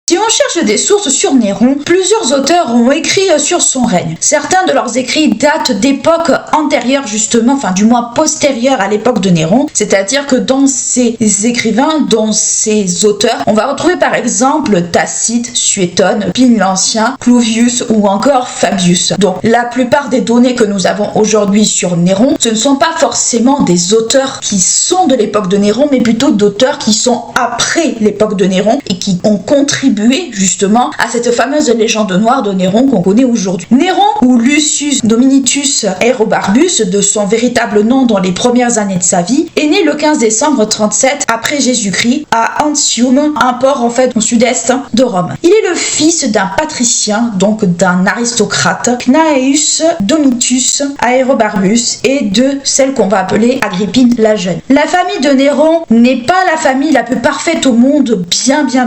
Si on cherche des sources sur Néron, plusieurs auteurs ont écrit sur son règne. Certains de leurs écrits datent d'époques antérieures justement, enfin du moins postérieures à l'époque de Néron, c'est-à-dire que dans ces écrivains, dans ces auteurs, on va retrouver par exemple Tacite, Suétone, Pline l'Ancien, Cluvius ou encore Fabius. Donc la plupart des données que nous avons aujourd'hui sur Néron, ce ne sont pas forcément des auteurs qui sont de l'époque de Néron, mais plutôt d'auteurs qui sont après l'époque de Néron et qui ont contribué justement à cette fameuse légende noire de Néron qu'on connaît aujourd'hui. Néron, ou Lucius Domitius Aerobarbus, de son véritable nom dans les premières années de sa vie, est né le 15 décembre 37 après Jésus-Christ à Antium, un port en fait au sud-est de Rome. Il est le fils d'un patricien, donc d'un aristocrate, Cnaeus Domitius Aerobarbus, et de celle qu'on va appeler Agrippine la Jeune. La famille de Néron n'est pas la famille la plus parfaite au monde,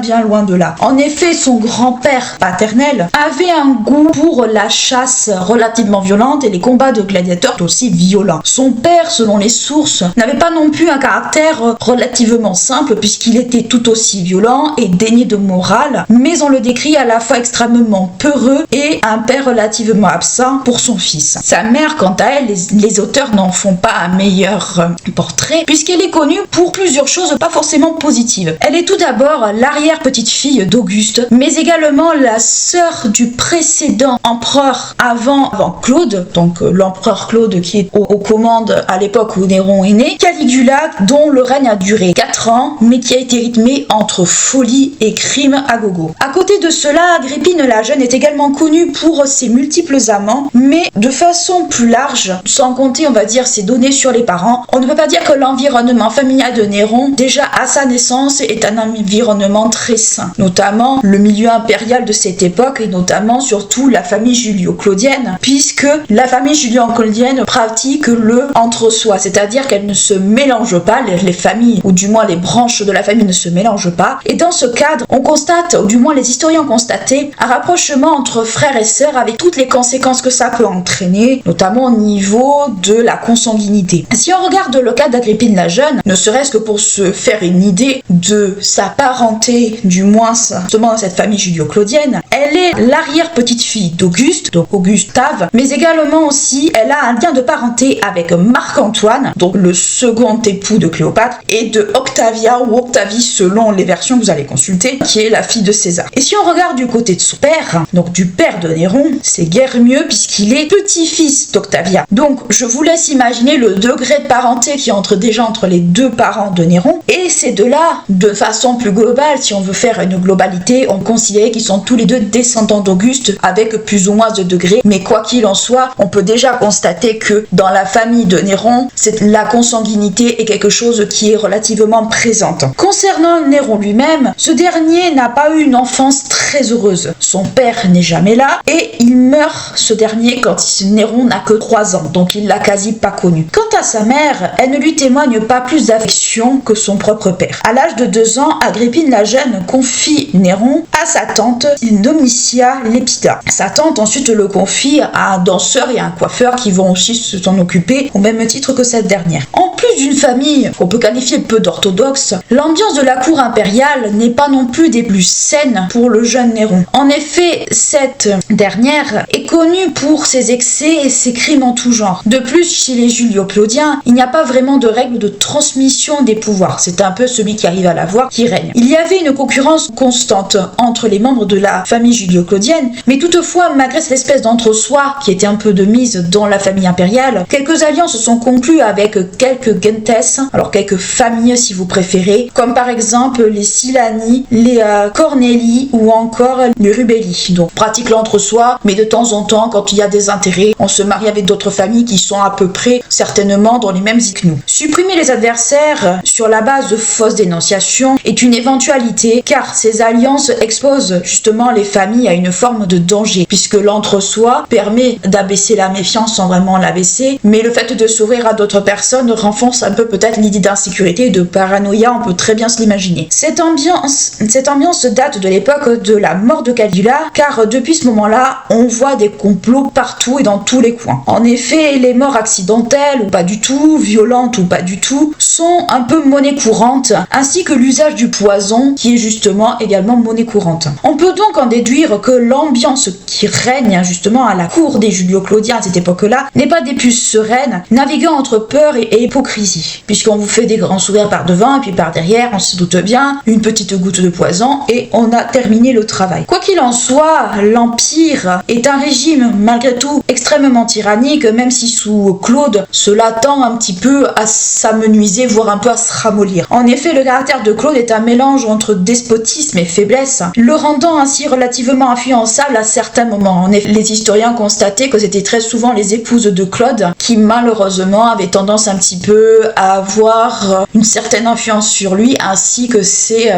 bien loin de là. En effet, son grand-père paternel avait un goût pour la chasse relativement violente et les combats de gladiateurs aussi violents. Son père, selon les sources, n'avait pas non plus un caractère relativement simple puisqu'il était tout aussi violent et dénué de morale, mais on le décrit à la fois extrêmement peureux et un père relativement absent pour son fils. Sa mère, quant à elle, les auteurs n'en font pas un meilleur portrait puisqu'elle est connue pour plusieurs choses pas forcément positives. Elle est tout d'abord l'arrière-petite-fille d'Auguste, mais également la sœur du précédent empereur avant Claude, donc l'empereur Claude qui est aux commandes à l'époque où Néron est né, Caligula, dont le règne a duré 4 ans, mais qui a été rythmé entre folie et crime à gogo. À côté de cela, Agrippine la Jeune est également connue pour ses multiples amants, mais de façon plus large, sans compter, on va dire, ses données sur les parents, on ne peut pas dire que l'environnement familial de Néron, déjà à sa naissance, est un environnement très sain, notamment le milieu impérial de cette époque et notamment surtout la famille julio-claudienne, puisque la famille julio-claudienne pratique le entre-soi, c'est-à-dire qu'elle ne se mélange pas, les familles, ou du moins les branches de la famille ne se mélangent pas, et dans ce cadre, on constate, ou du moins les historiens ont constaté, un rapprochement entre frères et sœurs avec toutes les conséquences que ça peut entraîner, notamment au niveau de la consanguinité. Si on regarde le cas d'Agrippine la Jeune, ne serait-ce que pour se faire une idée de sa parenté, du moins justement dans cette famille julio-claudienne, elle est l'arrière-petite-fille d'Auguste, donc Augustave, mais également aussi elle a un lien de parenté avec Marc-Antoine, donc le second époux de Cléopâtre, et de Octavia ou Octavie selon les versions que vous allez consulter, qui est la fille de César. Et si on regarde du côté de son père, donc du père de Néron, c'est guère mieux puisqu'il est petit-fils d'Octavia. Donc je vous laisse imaginer le degré de parenté qui entre déjà entre les deux parents de Néron, et ces deux-là, de façon plus globale, si on veut faire une globalité, on considère qu'ils sont tous les deux descendants d'Auguste avec plus ou moins de degrés, mais quoi qu'il en soit, on peut déjà constater que dans la famille de Néron, la consanguinité est quelque chose qui est relativement présente. Concernant Néron lui-même, ce dernier n'a pas eu une enfance très heureuse. Son père n'est jamais là et il meurt, ce dernier, quand Néron n'a que 3 ans, donc il l'a quasi pas connu. Quant à sa mère, elle ne lui témoigne pas plus d'affection que son propre père. À l'âge de 2 ans, Agrippine la Jeune confie Néron à sa tante Domitia Lepida. Sa tante ensuite le confie à un danseur et à un coiffeur qui vont aussi s'en occuper au même titre que cette dernière. En plus d'une famille qu'on peut qualifier peu d'orthodoxe, l'ambiance de la cour impériale n'est pas non plus des plus saines pour le jeune Néron. En effet, cette dernière est connue pour ses excès et ses crimes en tout genre. De plus, chez les Julio-Claudiens, il n'y a pas vraiment de règle de transmission des pouvoirs. C'est un peu celui qui arrive à l'avoir qui règne. Il y avait une concurrence constante entre les membres de la famille julio-claudienne, mais toutefois, malgré cette espèce d'entre-soi qui était un peu de mise dans la famille impériale, quelques alliances se sont conclues avec quelques gentes, alors quelques familles si vous préférez, comme par exemple les Silani, les Corneli ou encore les Rubelli. Donc pratique l'entre-soi, mais de temps en temps, quand il y a des intérêts, on se marie avec d'autres familles qui sont à peu près certainement dans les mêmes idées que nous. Supprimer les adversaires sur la base de fausses dénonciations est une éventualité, car ces alliances exposent justement les familles à une forme de danger, puisque l'entre-soi permet d'abaisser la méfiance sans vraiment l'abaisser, mais le fait de s'ouvrir à d'autres personnes renforce un peu peut-être l'idée d'insécurité et de paranoïa, on peut très bien se l'imaginer. Cette ambiance date de l'époque de la mort de Caligula, car depuis ce moment-là, on voit des complots partout et dans tous les coins. En effet, les morts accidentelles ou pas du tout, violentes ou pas du tout, sont un peu monnaie courante, ainsi que l'usage du poison, qui est justement également vraiment monnaie courante. On peut donc en déduire que l'ambiance qui règne justement à la cour des Julio-Claudiens à cette époque-là n'est pas des plus sereines, naviguant entre peur et hypocrisie, puisqu'on vous fait des grands sourires par devant et puis par derrière, on se doute bien, une petite goutte de poison et on a terminé le travail. Quoi qu'il en soit, l'Empire est un régime malgré tout extrêmement tyrannique, même si sous Claude, cela tend un petit peu à s'amenuiser, voire un peu à se ramollir. En effet, le caractère de Claude est un mélange entre despotisme et faiblesse, le rendant ainsi relativement influençable à certains moments. En effet, les historiens constataient que c'était très souvent les épouses de Claude qui malheureusement avaient tendance un petit peu à avoir une certaine influence sur lui, ainsi que ses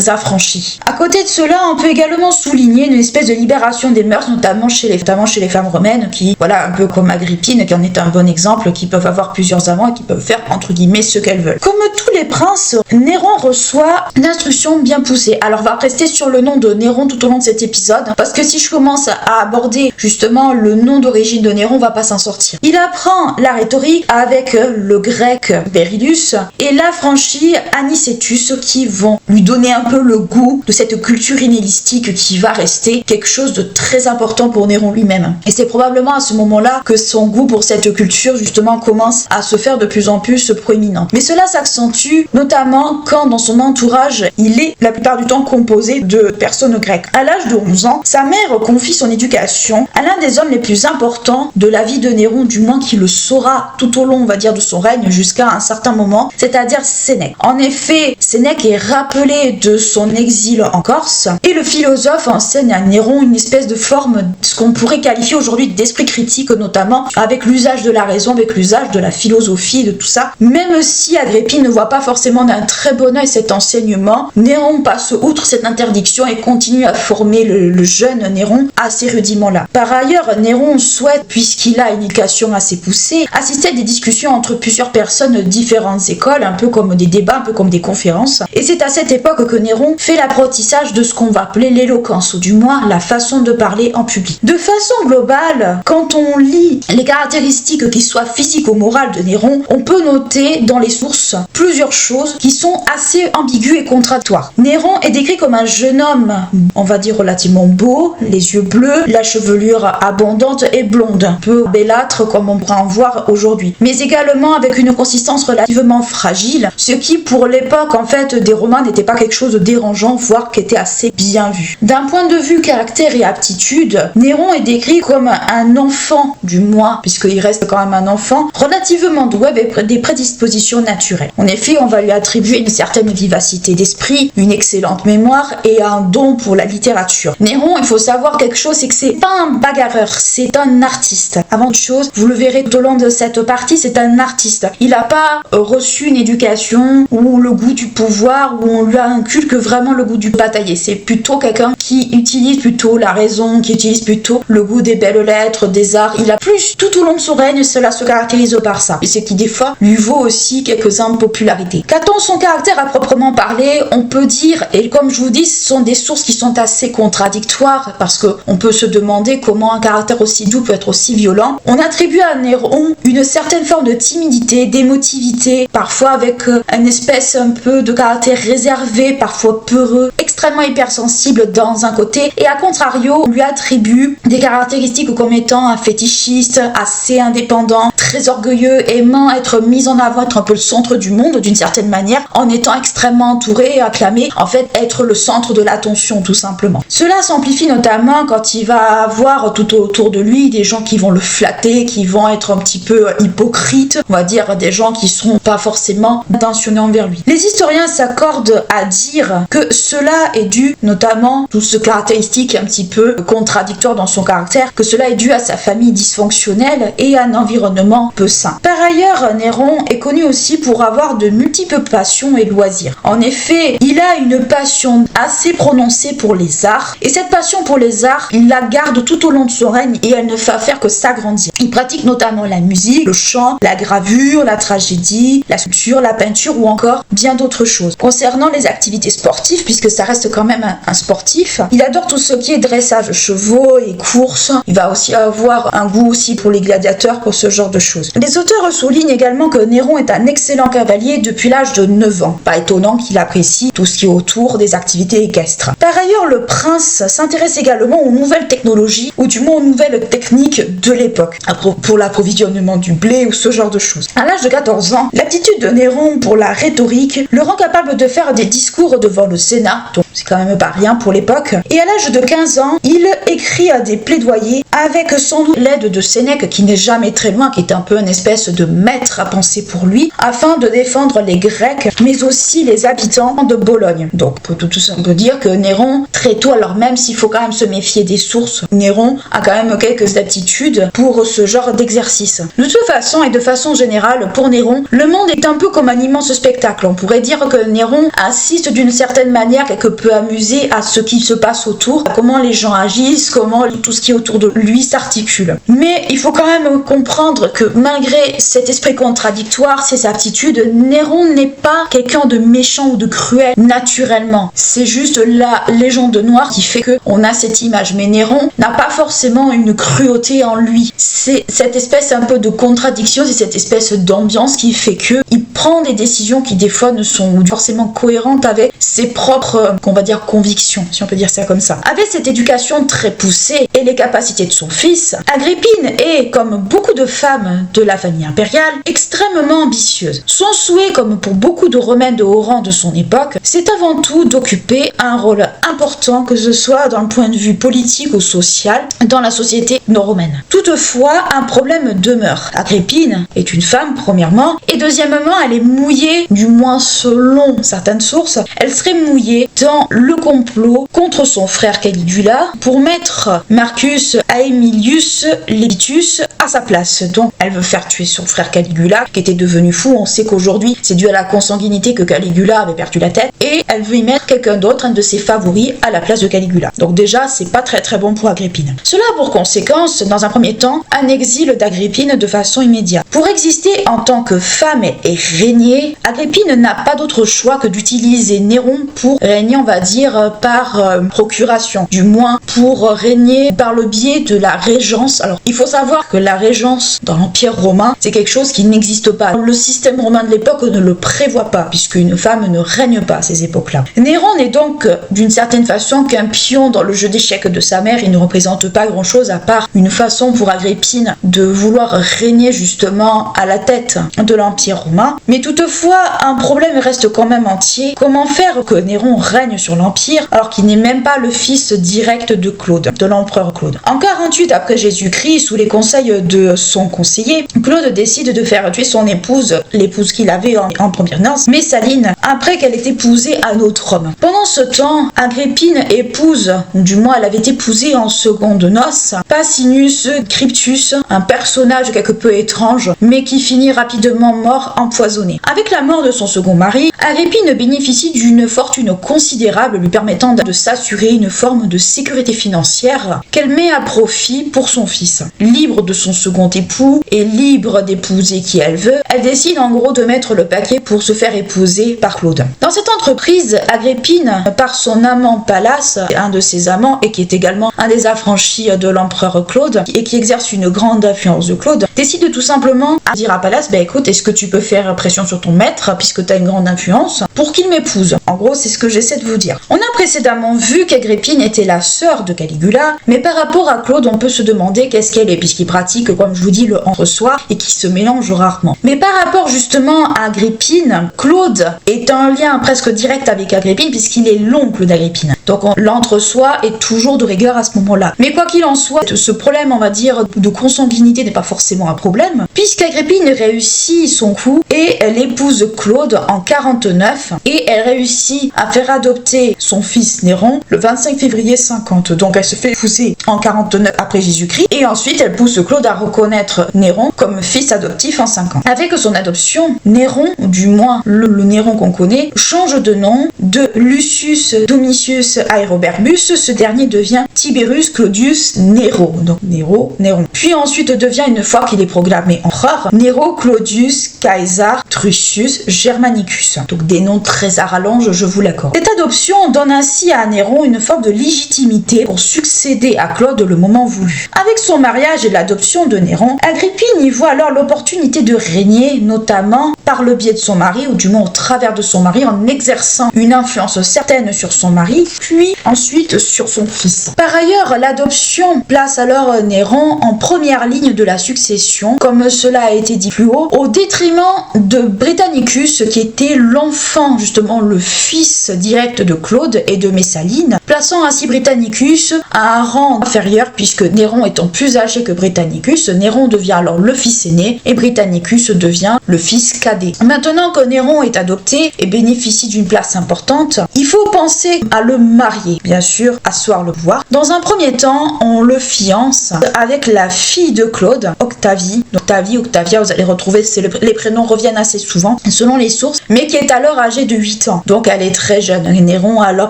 affranchis. À côté de cela, on peut également souligner une espèce de libération des mœurs, notamment chez les femmes romaines, qui, voilà, un peu comme Agrippine, qui en est un bon exemple, qui peuvent avoir plusieurs amants et qui peuvent faire, entre guillemets, ce qu'elles veulent. Comme tous les princes, Néron reçoit une instruction bien poussée. Alors, on va rester sur le nom de Néron tout au long de cet épisode, parce que si je commence à aborder, justement, le nom d'origine de Néron, on va pas s'en sortir. Il apprend la rhétorique avec le grec Verilius et l'affranchi Anicetus, qui vont lui donner un peu le goût de cette culture hellénistique qui va rester quelque chose de très important pour Néron lui-même. Et c'est probablement à ce moment-là que son goût pour cette culture justement commence à se faire de plus en plus proéminent. Mais cela s'accentue notamment quand dans son entourage il est la plupart du temps composé de personnes grecques. À l'âge de 11 ans, sa mère confie son éducation à l'un des hommes les plus importants de la vie de Néron, du moins qui le saura tout au long, on va dire, de son règne jusqu'à un certain moment, c'est-à-dire Sénèque. En effet, Sénèque est rappelé de son exil en Corse et le philosophe enseigne à Néron une espèce de forme, ce qu'on pourrait qualifier aujourd'hui d'esprit critique, notamment avec l'usage de la raison, avec l'usage de la philosophie, de tout ça. Même si Agrippine ne voit pas forcément d'un très bon œil cet enseignement, Néron passe outre cette interdiction et continue à former le jeune Néron à ces rudiments-là. Par ailleurs, Néron souhaite, puisqu'il a une éducation assez poussée, assister à des discussions entre plusieurs personnes de différentes écoles, un peu comme des débats, un peu comme des conférences. Et c'est à cette époque que Néron fait l'apprentissage de ce qu'on va appeler l'éloquence, ou du moins la façon de parler en public. De façon globale, quand on lit les caractéristiques qui soient physiques ou morales de Néron, on peut noter dans les sources plusieurs choses qui sont assez ambiguës et contradictoires. Néron est décrit comme un jeune homme, on va dire relativement beau, les yeux bleus, la chevelure abondante et blonde, un peu bellâtre comme on pourrait en voir aujourd'hui, mais également avec une consistance relativement fragile, ce qui pour l'époque en fait des Romains n'était pas quelque chose de dérangeant, voire qui était assez bien vu. D'un point de vue caractère et aptitude, Néron est décrit comme un enfant, du moins, puisqu'il reste quand même un enfant, relativement doué avec des prédispositions naturelles. En effet, on va lui attribuer une certaine vivacité d'esprit, une excellente mémoire et un don pour la littérature. Néron, il faut savoir quelque chose, c'est que c'est pas un bagarreur, c'est un artiste. Avant toute chose, vous le verrez tout au long de cette partie, c'est un artiste. Il n'a pas reçu une éducation ou le goût du pouvoir, où on lui inculque vraiment le goût du batailler. C'est plutôt quelqu'un qui utilise plutôt la raison, qui utilise plutôt le goût des belles lettres, des arts. Il a plus, tout au long de son règne, cela se caractérise par ça. Et c'est qui des fois lui vaut aussi quelques-uns de popularité. Qu'a-t-on son caractère à proprement parler? On peut dire, et comme je vous dis, ce sont des sources qui sont assez contradictoires, parce qu'on peut se demander comment un caractère aussi doux peut être aussi violent. On attribue à Néron une certaine forme de timidité, d'émotivité, parfois avec une espèce un peu de caractère réservé, parfois peureux, extrêmement hypersensible dans un côté, et à contrario, on lui attribue des caractéristiques comme étant un fétichiste, assez indépendant, très orgueilleux, aimant être mis en avant, être un peu le centre du monde d'une certaine manière, en étant extrêmement entouré et acclamé, en fait être le centre de l'attention tout simplement. Cela s'amplifie notamment quand il va avoir tout autour de lui des gens qui vont le flatter, qui vont être un petit peu hypocrites, on va dire des gens qui seront pas forcément intentionnés envers lui. Les historiens s'accordent à dire que cela est dû, notamment tout ce caractéristique un petit peu contradictoire dans son caractère, que cela est dû à sa famille dysfonctionnelle et à un environnement peu sain. Par ailleurs, Néron est connu aussi pour avoir de multiples passions et loisirs. En effet, il a une passion assez prononcée pour les arts, et cette passion pour les arts, il la garde tout au long de son règne et elle ne va faire que s'agrandir. Il pratique notamment la musique, le chant, la gravure, la tragédie, la sculpture, la peinture ou encore bien d'autres choses. Concernant les activités sportives, puisque ça reste quand même un sportif, il adore tout ce qui est dressage, chevaux et courses. Il va aussi avoir un goût aussi pour les gladiateurs, pour ce genre de choses. Les auteurs soulignent également que Néron est un excellent cavalier depuis l'âge de 9 ans. Pas étonnant qu'il apprécie tout ce qui est autour des activités activités équestres. Par ailleurs, le prince s'intéresse également aux nouvelles technologies, ou du moins aux nouvelles techniques de l'époque, pour l'approvisionnement du blé ou ce genre de choses. À l'âge de 14 ans, l'aptitude de Néron pour la rhétorique le rend capable de faire des discours devant le Sénat, donc c'est quand même pas rien pour l'époque. Et à l'âge de 15 ans, il écrit des plaidoyers avec sans doute l'aide de Sénèque, qui n'est jamais très loin, qui est un peu une espèce de maître à penser pour lui, afin de défendre les Grecs, mais aussi les habitants de Bologne. Donc on peut dire que Néron, très tôt, alors même s'il faut quand même se méfier des sources, Néron a quand même quelques aptitudes pour ce genre d'exercice. De toute façon et de façon générale, pour Néron, le monde est un peu comme un immense spectacle. On pourrait dire que Néron assiste d'une certaine manière, quelque peu amusé, à ce qui se passe autour, à comment les gens agissent, comment tout ce qui est autour de lui s'articule. Mais il faut quand même comprendre que malgré cet esprit contradictoire, ses aptitudes, Néron n'est pas quelqu'un de méchant ou de cruel naturellement. C'est juste la légende noire qui fait qu'on a cette image. Mais Néron n'a pas forcément une cruauté en lui. C'est cette espèce un peu de contradiction, c'est cette espèce d'ambiance qui fait qu'il prend des décisions qui des fois ne sont forcément cohérentes avec ses propres, qu'on va dire, convictions, si on peut dire ça comme ça. Avec cette éducation très poussée et les capacités de son fils, Agrippine est, comme beaucoup de femmes de la famille impériale, extrêmement ambitieuse. Son souhait, comme pour beaucoup de romaines de haut rang de son époque, c'est avant tout d'occuper un rôle important, que ce soit d'un point de vue politique ou social, dans la société romaine. Toutefois, un problème demeure. Agrippine est une femme, premièrement, et deuxièmement, elle est mouillée, du moins selon certaines sources, elle serait mouillée dans le complot contre son frère Caligula pour mettre Marcus Aemilius Levitus à sa place. Donc, elle veut faire tuer son frère Caligula, qui était devenu fou. On sait qu'aujourd'hui, c'est dû à la consanguinité que Caligula avait perdu la tête, et elle veut y mettre quelqu'un d'autre, un de ses favoris, à la place de Caligula. Donc déjà, c'est pas très très bon pour Agrippine. Cela a pour conséquence, dans un premier temps, un exil d'Agrippine de façon immédiate. Pour exister en tant que femme et régner, Agrippine n'a pas d'autre choix que d'utiliser Néron pour régner, on va dire, par procuration. Du moins, pour régner par le biais de la régence. Alors, il faut savoir que la régence dans l'Empire romain, c'est quelque chose qui n'existe pas. Le système romain de l'époque ne le prévoit pas, puisqu'une femme ne règne pas à ces époques-là. Néron n'est donc, d'une certaine façon, qu'un pion dans le jeu d'échecs de sa mère. Il ne représente pas grand-chose à part une façon pour Agrippine de vouloir régner justement à la tête de l'Empire romain. Mais toutefois, un problème reste quand même entier. Comment faire que Néron règne sur l'Empire alors qu'il n'est même pas le fils direct de Claude, de l'empereur Claude? En 48 après Jésus-Christ, sous les conseils de son conseiller, Claude décide de faire tuer son épouse, l'épouse qu'il avait en première noce, Messaline, après qu'elle ait épousé un autre homme. Pendant ce temps, Agrippine épouse, ou du moins elle avait épousé en seconde noces, Pacinus Cryptus, un personnage quelque peu étrange, mais qui finit rapidement mort empoisonné. Avec la mort de son second mari, Agrippine bénéficie d'une fortune considérable lui permettant de s'assurer une forme de sécurité financière qu'elle met à profit pour son fils. Libre de son second époux et libre d'épouser qui elle veut, elle décide en gros de mettre le paquet pour se faire épouser par Claude. Dans cette entreprise, Agrippine, par son amant Pallas, un de ses amants et qui est également un des affranchis de l'empereur Claude et qui exerce une grande influence de Claude, décide tout simplement à dire à Pallas, écoute, est-ce que tu peux faire pression sur ton maître puisque tu as une grande influence pour qu'il m'épouse? En gros, c'est ce que j'essaie de vous dire. On a précédemment vu qu'Agrippine était la sœur de Caligula, mais par rapport à Claude, on peut se demander qu'est-ce qu'elle est puisqu'il pratique, comme je vous dis, le entre-soi et qui se mélange rarement. Mais par rapport justement à Agrippine, Claude est en lien presque direct avec Agrippine puisqu'il est l'oncle d'Agrippine. Donc l'entre-soi est toujours de rigueur à ce moment-là. Mais quoi qu'il en soit, ce problème, on va dire, de consanguinité n'est pas forcément un problème, puisqu'Agrippine réussit son coup et elle épouse Claude en 49 et elle réussit à faire adopter son fils Néron le 25 février 50. Donc elle se fait épouser en 49 après Jésus-Christ et ensuite elle pousse Claude à reconnaître Néron comme fils adoptif en 50. Avec son adoption, Néron, ou du moins le Néron qu'on connaît, change de nom de Lucius Domitius Aeroberbus. Ce dernier devient Tiberius Claudius Nero. Donc Néron. Puis ensuite devient, une fois qu'il est proclamé empereur, Nero Claudius Caesar Drusus Germanicus. Donc des noms très à rallonge, je vous l'accorde. Cette adoption L'adoption donne ainsi à Néron une forme de légitimité pour succéder à Claude le moment voulu. Avec son mariage et l'adoption de Néron, Agrippine y voit alors l'opportunité de régner, notamment par le biais de son mari, ou du moins au travers de son mari, en exerçant une influence certaine sur son mari, puis ensuite sur son fils. Par ailleurs, l'adoption place alors Néron en première ligne de la succession, comme cela a été dit plus haut, au détriment de Britannicus, qui était l'enfant, justement le fils direct de Claude et de Messaline, plaçant ainsi Britannicus à un rang inférieur, puisque Néron étant plus âgé que Britannicus, Néron devient alors le fils aîné et Britannicus devient le fils cadet. Maintenant que Néron est adopté et bénéficie d'une place importante, il faut penser à le marier, bien sûr, asseoir le pouvoir. Dans un premier temps, on le fiance avec la fille de Claude, Octavie. Octavie, Octavia, vous allez retrouver, les prénoms reviennent assez souvent, selon les sources, mais qui est alors âgée de 8 ans. Donc elle est très jeune. Néron a alors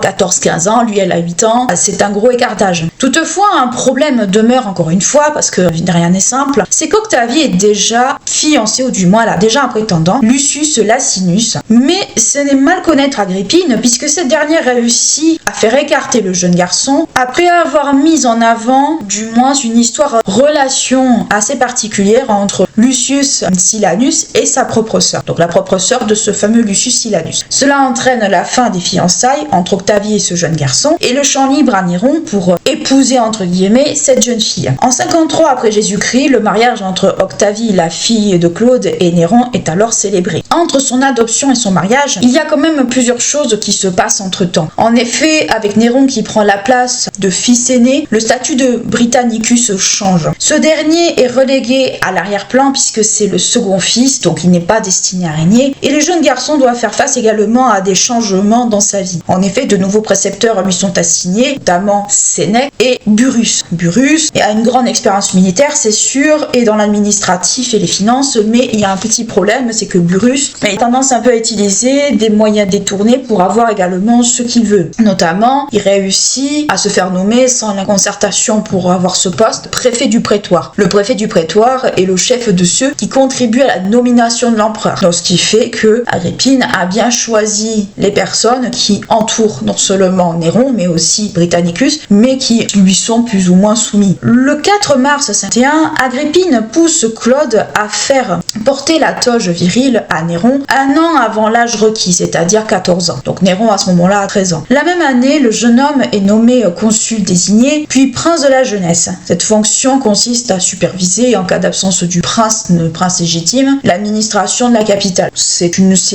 14-15 ans, lui elle a 8 ans, c'est un gros écart d'âge. Toutefois, un problème demeure encore une fois, parce que rien n'est simple, c'est qu'Octavie est déjà fiancée, ou du moins elle a déjà un prétendant, Lucius Lacinus. Mais ce n'est mal connaître Agrippine, puisque cette dernière réussit à faire écarter le jeune garçon, après avoir mis en avant, du moins, une relation assez particulière entre Lucius Silanus et sa propre sœur. Donc la propre sœur de ce fameux Lucius Silanus. Cela entraîne la fin des fiançailles entre Octavie et ce jeune garçon, et le champ libre à Néron pour épouser entre guillemets cette jeune fille. En 53 après Jésus-Christ, le mariage entre Octavie, la fille de Claude, et Néron est alors célébré. Entre son adoption et son mariage, il y a quand même plusieurs choses qui se passent entre temps. En effet, avec Néron qui prend la place de fils aîné, le statut de Britannicus change. Ce dernier est relégué à l'arrière-plan puisque c'est le second fils, donc il n'est pas destiné à régner, et le jeune garçon doit faire face également à des changements dans sa vie. En effet, de nouveaux précepteurs lui sont assignés, notamment Sénèque et Burrus. Burrus a une grande expérience militaire, c'est sûr, et dans l'administratif et les finances, mais il y a un petit problème, c'est que Burrus a tendance un peu à utiliser des moyens détournés pour avoir également ce qu'il veut. Notamment, il réussit à se faire nommer sans la concertation pour avoir ce poste, préfet du prétoire. Le préfet du prétoire est le chef de ceux qui contribuent à la nomination de l'empereur. Donc, ce qui fait que Agrippine a bien choisi les personnes qui entourent non seulement Néron, mais aussi Britannicus, mais qui lui sont plus ou moins soumis. Le 4 mars 51, Agrippine pousse Claude à faire porter la toge virile à Néron un an avant l'âge requis, c'est-à-dire 14 ans. Donc Néron à ce moment-là a 13 ans. La même année, le jeune homme est nommé consul désigné, puis prince de la jeunesse. Cette fonction consiste à superviser, en cas d'absence du prince, le prince légitime, l'administration de la capitale. C'est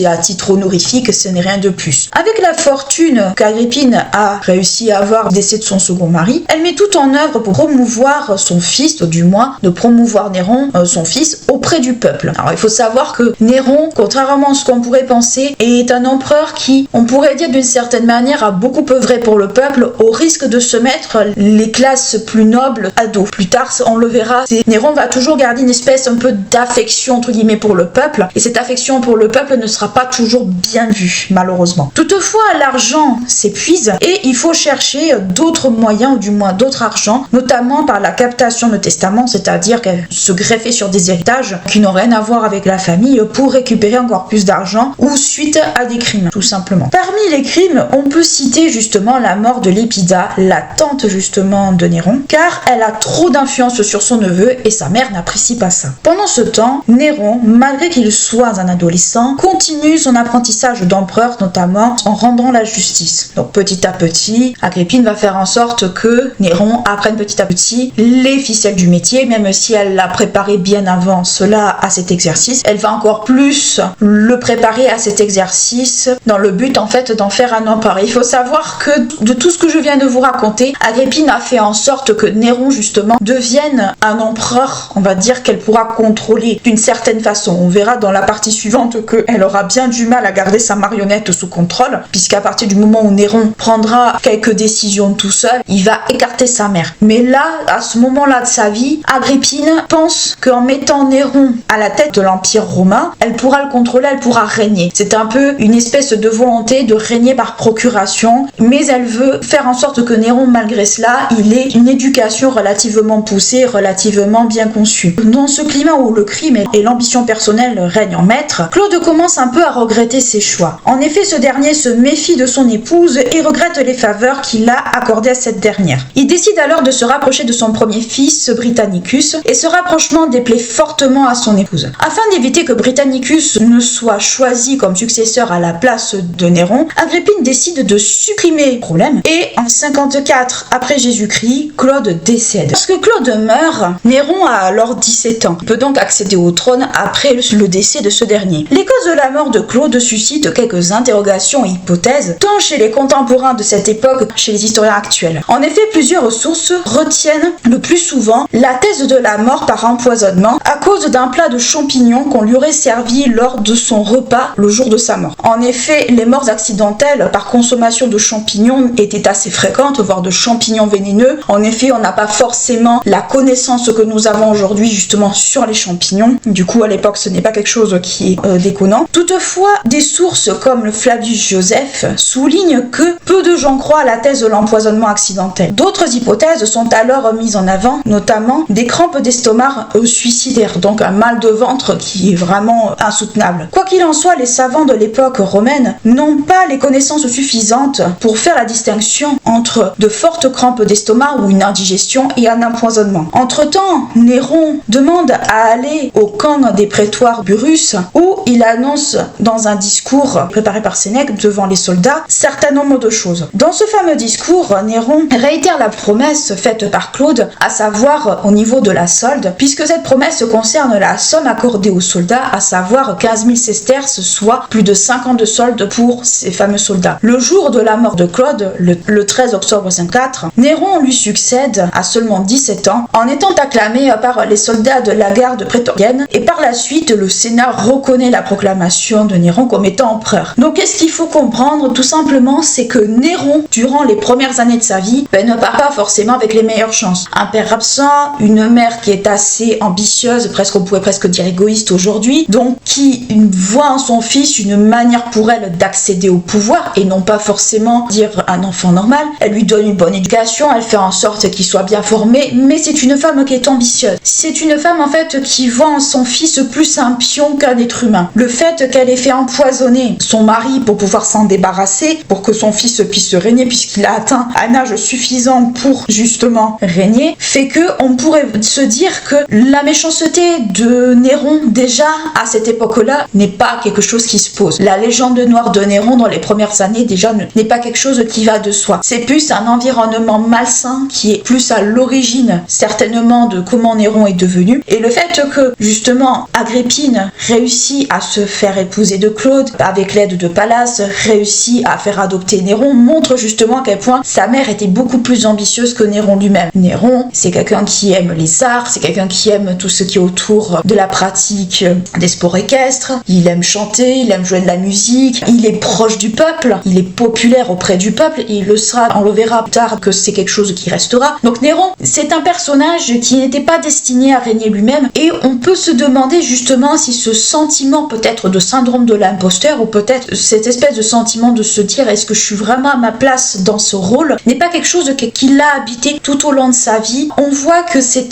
à titre honorifique, ce n'est rien de plus. Avec la fortune qu'Agrippine a réussi à avoir au décès de son second mari, elle met tout en œuvre pour promouvoir son fils, ou du moins de promouvoir Néron, son fils, auprès du peuple. Alors il faut savoir que Néron, contrairement à ce qu'on pourrait penser, est un empereur qui, on pourrait dire d'une certaine manière, a beaucoup œuvré pour le peuple, au risque de se mettre les classes plus nobles à dos. Plus tard, on le verra, Néron va toujours garder une espèce un peu d'affection entre guillemets pour le peuple, et cette affection pour le peuple ne sera pas toujours bien vue, malheureusement. Toutefois, l'argent s'épuise et il faut chercher d'autres moyens, ou du moins d'autres argent, notamment par la captation de testaments, c'est-à-dire se greffer sur des héritages qui n'ont rien à voir avec la famille pour récupérer encore plus d'argent, ou suite à des crimes, tout simplement. Parmi les crimes, on peut citer justement la mort de Lépida, la tante justement de Néron, car elle a trop d'influence sur son neveu et sa mère n'apprécie pas ça. Pendant ce temps, Néron, malgré qu'il soit un adolescent, continue son apprentissage d'empereur, notamment en rendant la justice. Donc petit à petit, Agrippine va faire en sorte que Néron apprenne petit à petit les ficelles du métier, même si elle l'a préparé bien avant cela à cet exercice. Elle va encore plus le préparer à cet exercice dans le but en fait d'en faire un empereur. Il faut savoir que de tout ce que je viens de vous raconter, Agrippine a fait en sorte que Néron justement devienne un empereur, on va dire, qu'elle pourra contrôler d'une certaine façon. On verra dans la partie suivante qu'elle aura bien du mal à garder sa marionnette sous contrôle, puisqu'à partir du moment où Néron prendra quelques décisions tout seul, il va écarter sa mère. Mais là, à ce moment-là de sa vie, Agrippine pense qu'en mettant Néron à la tête de l'Empire romain, elle pourra le contrôler, elle pourra régner. C'est un peu une espèce de volonté de régner par procuration, mais mais elle veut faire en sorte que Néron, malgré cela, il ait une éducation relativement poussée, relativement bien conçue. Dans ce climat où le crime et l'ambition personnelle règnent en maître, Claude commence un peu à regretter ses choix. En effet, ce dernier se méfie de son épouse et regrette les faveurs qu'il a accordées à cette dernière. Il décide alors de se rapprocher de son premier fils, Britannicus, et ce rapprochement déplaît fortement à son épouse. Afin d'éviter que Britannicus ne soit choisi comme successeur à la place de Néron, Agrippine décide de supprimer le problème et en 54 après Jésus-Christ, Claude décède. Lorsque Claude meurt, Néron a alors 17 ans. Il peut donc accéder au trône après le décès de ce dernier. Les causes de la mort de Claude suscitent quelques interrogations et hypothèses, tant chez les contemporains de cette époque que chez les historiens actuels. En effet, plusieurs sources retiennent le plus souvent la thèse de la mort par empoisonnement à cause d'un plat de champignons qu'on lui aurait servi lors de son repas le jour de sa mort. En effet, les morts accidentelles par consommation de champignons étaient assez fréquentes, voire de champignons vénéneux. En effet, on n'a pas forcément la connaissance que nous avons aujourd'hui justement sur les champignons. Du coup, à l'époque, ce n'est pas quelque chose qui est déconnant. Toutefois, des sources comme le Flavius Joseph soulignent que peu de gens croient à la thèse de l'empoisonnement accidentel. D'autres hypothèses sont alors mises en avant, notamment des crampes d'estomac suicidaires, donc un mal de ventre qui est vraiment insoutenable. Quoi qu'il en soit, les savants de l'époque romaine n'ont pas les connaissances suffisantes pour faire la distinction entre de fortes crampes d'estomac ou une indigestion et un empoisonnement. Entre-temps, Néron demande à aller au camp des prétoires Burrus où il annonce dans un discours préparé par Sénèque devant les soldats certain nombre de choses. Dans ce fameux discours, Néron réitère la promesse faite par Claude, à savoir au niveau de la solde, puisque cette promesse concerne la somme accordée aux soldats, à savoir 15 000 sesterces, soit plus de 5 ans de solde pour ces fameux soldats. Le jour de la mort de Claude, le 13 octobre 54, Néron lui succède à seulement 17 ans, en étant acclamé par les soldats de la garde prétorienne, et par la suite, le Sénat reconnaît la proclamation de Néron comme étant empereur. Donc, qu'est-ce qu'il faut comprendre? Tout simplement, c'est que Néron, durant les premières années de sa vie, ne part pas forcément avec les meilleures chances. Un père absent, une mère qui est assez ambitieuse, on pourrait presque dire égoïste aujourd'hui, donc qui voit en son fils une manière pour elle d'accéder au pouvoir et non pas forcément dire un enfant normal. Elle lui donne une bonne éducation, elle fait en sorte qu'il soit bien formé, mais c'est une femme qui est ambitieuse. C'est une femme en fait qui voit en son fils plus un pion qu'un être humain. Le fait qu'elle ait fait empoisonner son mari pour pouvoir s'en débarrasser, pour que son fils puisse régner puisqu'il a atteint un âge suffisant pour justement régner, fait que on pourrait se dire que la méchanceté de Néron déjà à cette époque-là n'est pas quelque chose qui se pose. La légende noire de Néron dans les premières années déjà n'est pas quelque chose qui va de soi. C'est plus un environnement malsain qui est plus à l'origine certainement de comment Néron est devenu, et le fait que justement Agrippine réussit à se faire épouser de Claude avec l'aide de Pallas, réussit à faire adopter Néron, montre justement à quel point sa mère était beaucoup plus ambitieuse que Néron lui-même. Néron, c'est quelqu'un qui aime les arts, c'est quelqu'un qui aime tout ce qui est autour de la pratique des sports équestres, il aime chanter, il aime jouer de la musique, il est proche du peuple, il est populaire auprès du peuple, et il le sera, on le verra plus tard que c'est quelque chose qui restera. Donc Néron, c'est un personnage qui n'était pas destiné à régner lui-même, et on peut se demander justement si ce sentiment peut-être de syndrome de l'imposteur, ou peut-être cette espèce de sentiment de se dire est-ce que je suis vraiment à ma place dans ce rôle, n'est pas quelque chose qui l'a habité tout au long de sa vie. On voit que c'est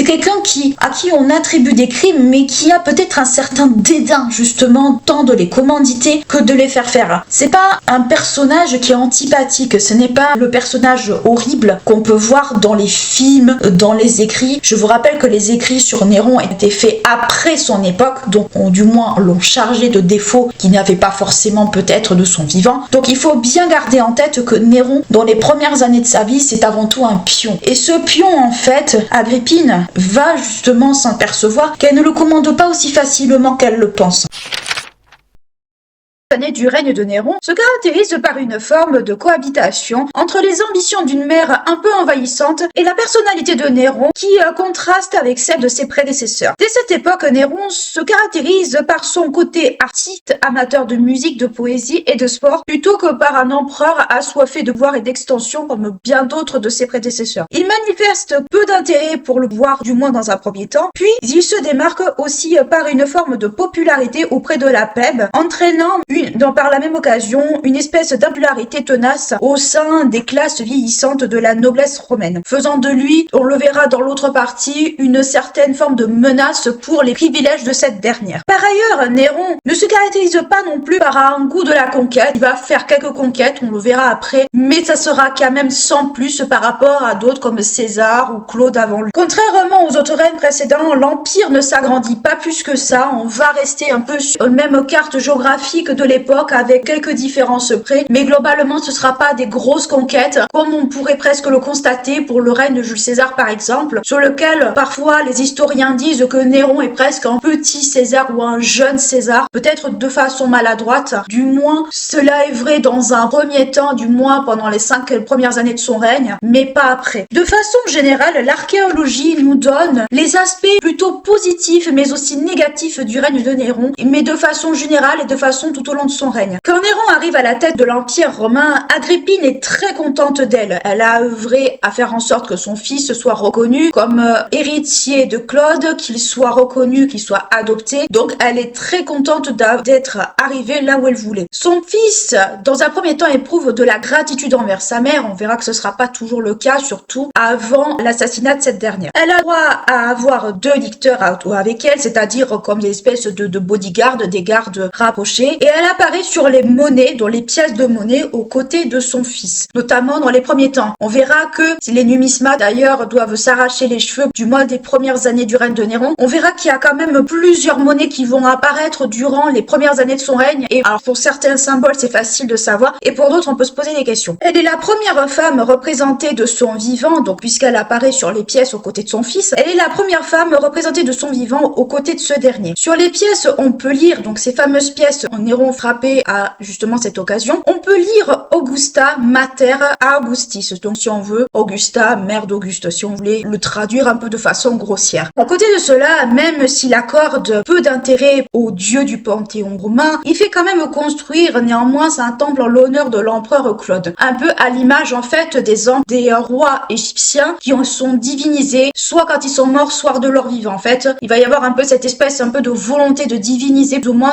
quelqu'un à qui on attribue des crimes, mais qui a peut-être un certain dédain justement tant de les commanditer que de les faire faire. C'est pas un personnage qui est antipathique, ce n'est pas le personnage horrible qu'on peut voir dans les films, dans les écrits. Je vous rappelle que les écrits sur Néron étaient faits après son époque, donc du moins l'ont chargé de défauts qui n'avaient pas forcément peut-être de son vivant. Donc il faut bien garder en tête que Néron, dans les premières années de sa vie, c'est avant tout un pion. Et ce pion, en fait, Agrippine va justement s'en percevoir qu'elle ne le commande pas aussi facilement qu'elle le pense. L'année du règne de Néron se caractérise par une forme de cohabitation entre les ambitions d'une mère un peu envahissante et la personnalité de Néron qui contraste avec celle de ses prédécesseurs. Dès cette époque, Néron se caractérise par son côté artiste, amateur de musique, de poésie et de sport, plutôt que par un empereur assoiffé de pouvoir et d'extension comme bien d'autres de ses prédécesseurs. Il manifeste peu d'intérêt pour le pouvoir, du moins dans un premier temps, puis il se démarque aussi par une forme de popularité auprès de la plèbe, entraînant par la même occasion, une espèce d'impopularité tenace au sein des classes vieillissantes de la noblesse romaine, faisant de lui, on le verra dans l'autre partie, une certaine forme de menace pour les privilèges de cette dernière. Par ailleurs, Néron ne se caractérise pas non plus par un goût de la conquête. Il va faire quelques conquêtes, on le verra après, mais ça sera quand même sans plus par rapport à d'autres comme César ou Claude avant lui. Contrairement aux autres règnes précédents, l'Empire ne s'agrandit pas plus que ça. On va rester un peu sur la même carte géographique de l'époque avec quelques différences près, mais globalement ce sera pas des grosses conquêtes comme on pourrait presque le constater pour le règne de Jules César par exemple, sur lequel parfois les historiens disent que Néron est presque un petit César ou un jeune César, peut-être de façon maladroite. Du moins, cela est vrai dans un premier temps, du moins pendant les 5 premières années de son règne, mais pas après. De façon générale, l'archéologie nous donne les aspects plutôt positifs mais aussi négatifs du règne de Néron, mais de façon générale et de façon tout au long de son règne. Quand Néron arrive à la tête de l'Empire romain, Agrippine est très contente d'elle. Elle a œuvré à faire en sorte que son fils soit reconnu comme héritier de Claude, qu'il soit reconnu, qu'il soit adopté. Donc elle est très contente d'être arrivée là où elle voulait. Son fils, dans un premier temps, éprouve de la gratitude envers sa mère. On verra que ce sera pas toujours le cas, surtout avant l'assassinat de cette dernière. Elle a droit à avoir 2 licteurs avec elle, c'est-à-dire comme des espèces de bodyguards, des gardes rapprochés. Et elle apparaît sur les monnaies, dans les pièces de monnaie, aux côtés de son fils, notamment dans les premiers temps. On verra que les numismates, d'ailleurs, doivent s'arracher les cheveux, du moins des premières années du règne de Néron. On verra qu'il y a quand même plusieurs monnaies qui vont apparaître durant les premières années de son règne. Et alors, pour certains symboles, c'est facile de savoir. Et pour d'autres, on peut se poser des questions. Elle est la première femme représentée de son vivant, donc puisqu'elle apparaît sur les pièces aux côtés de son fils, elle est la première femme représentée de son vivant aux côtés de ce dernier. Sur les pièces, on peut lire, donc ces fameuses pièces en Néron frappé à justement cette occasion, on peut lire Augusta Mater Augustis, donc si on veut, Augusta, mère d'Auguste, si on voulait le traduire un peu de façon grossière. À côté de cela, même s'il accorde peu d'intérêt aux dieux du panthéon romain, il fait quand même construire néanmoins un temple en l'honneur de l'empereur Claude. Un peu à l'image en fait des rois égyptiens qui sont divinisés, soit quand ils sont morts, soit de leur vivant. En fait, il va y avoir un peu cette espèce un peu de volonté de diviniser plus ou moins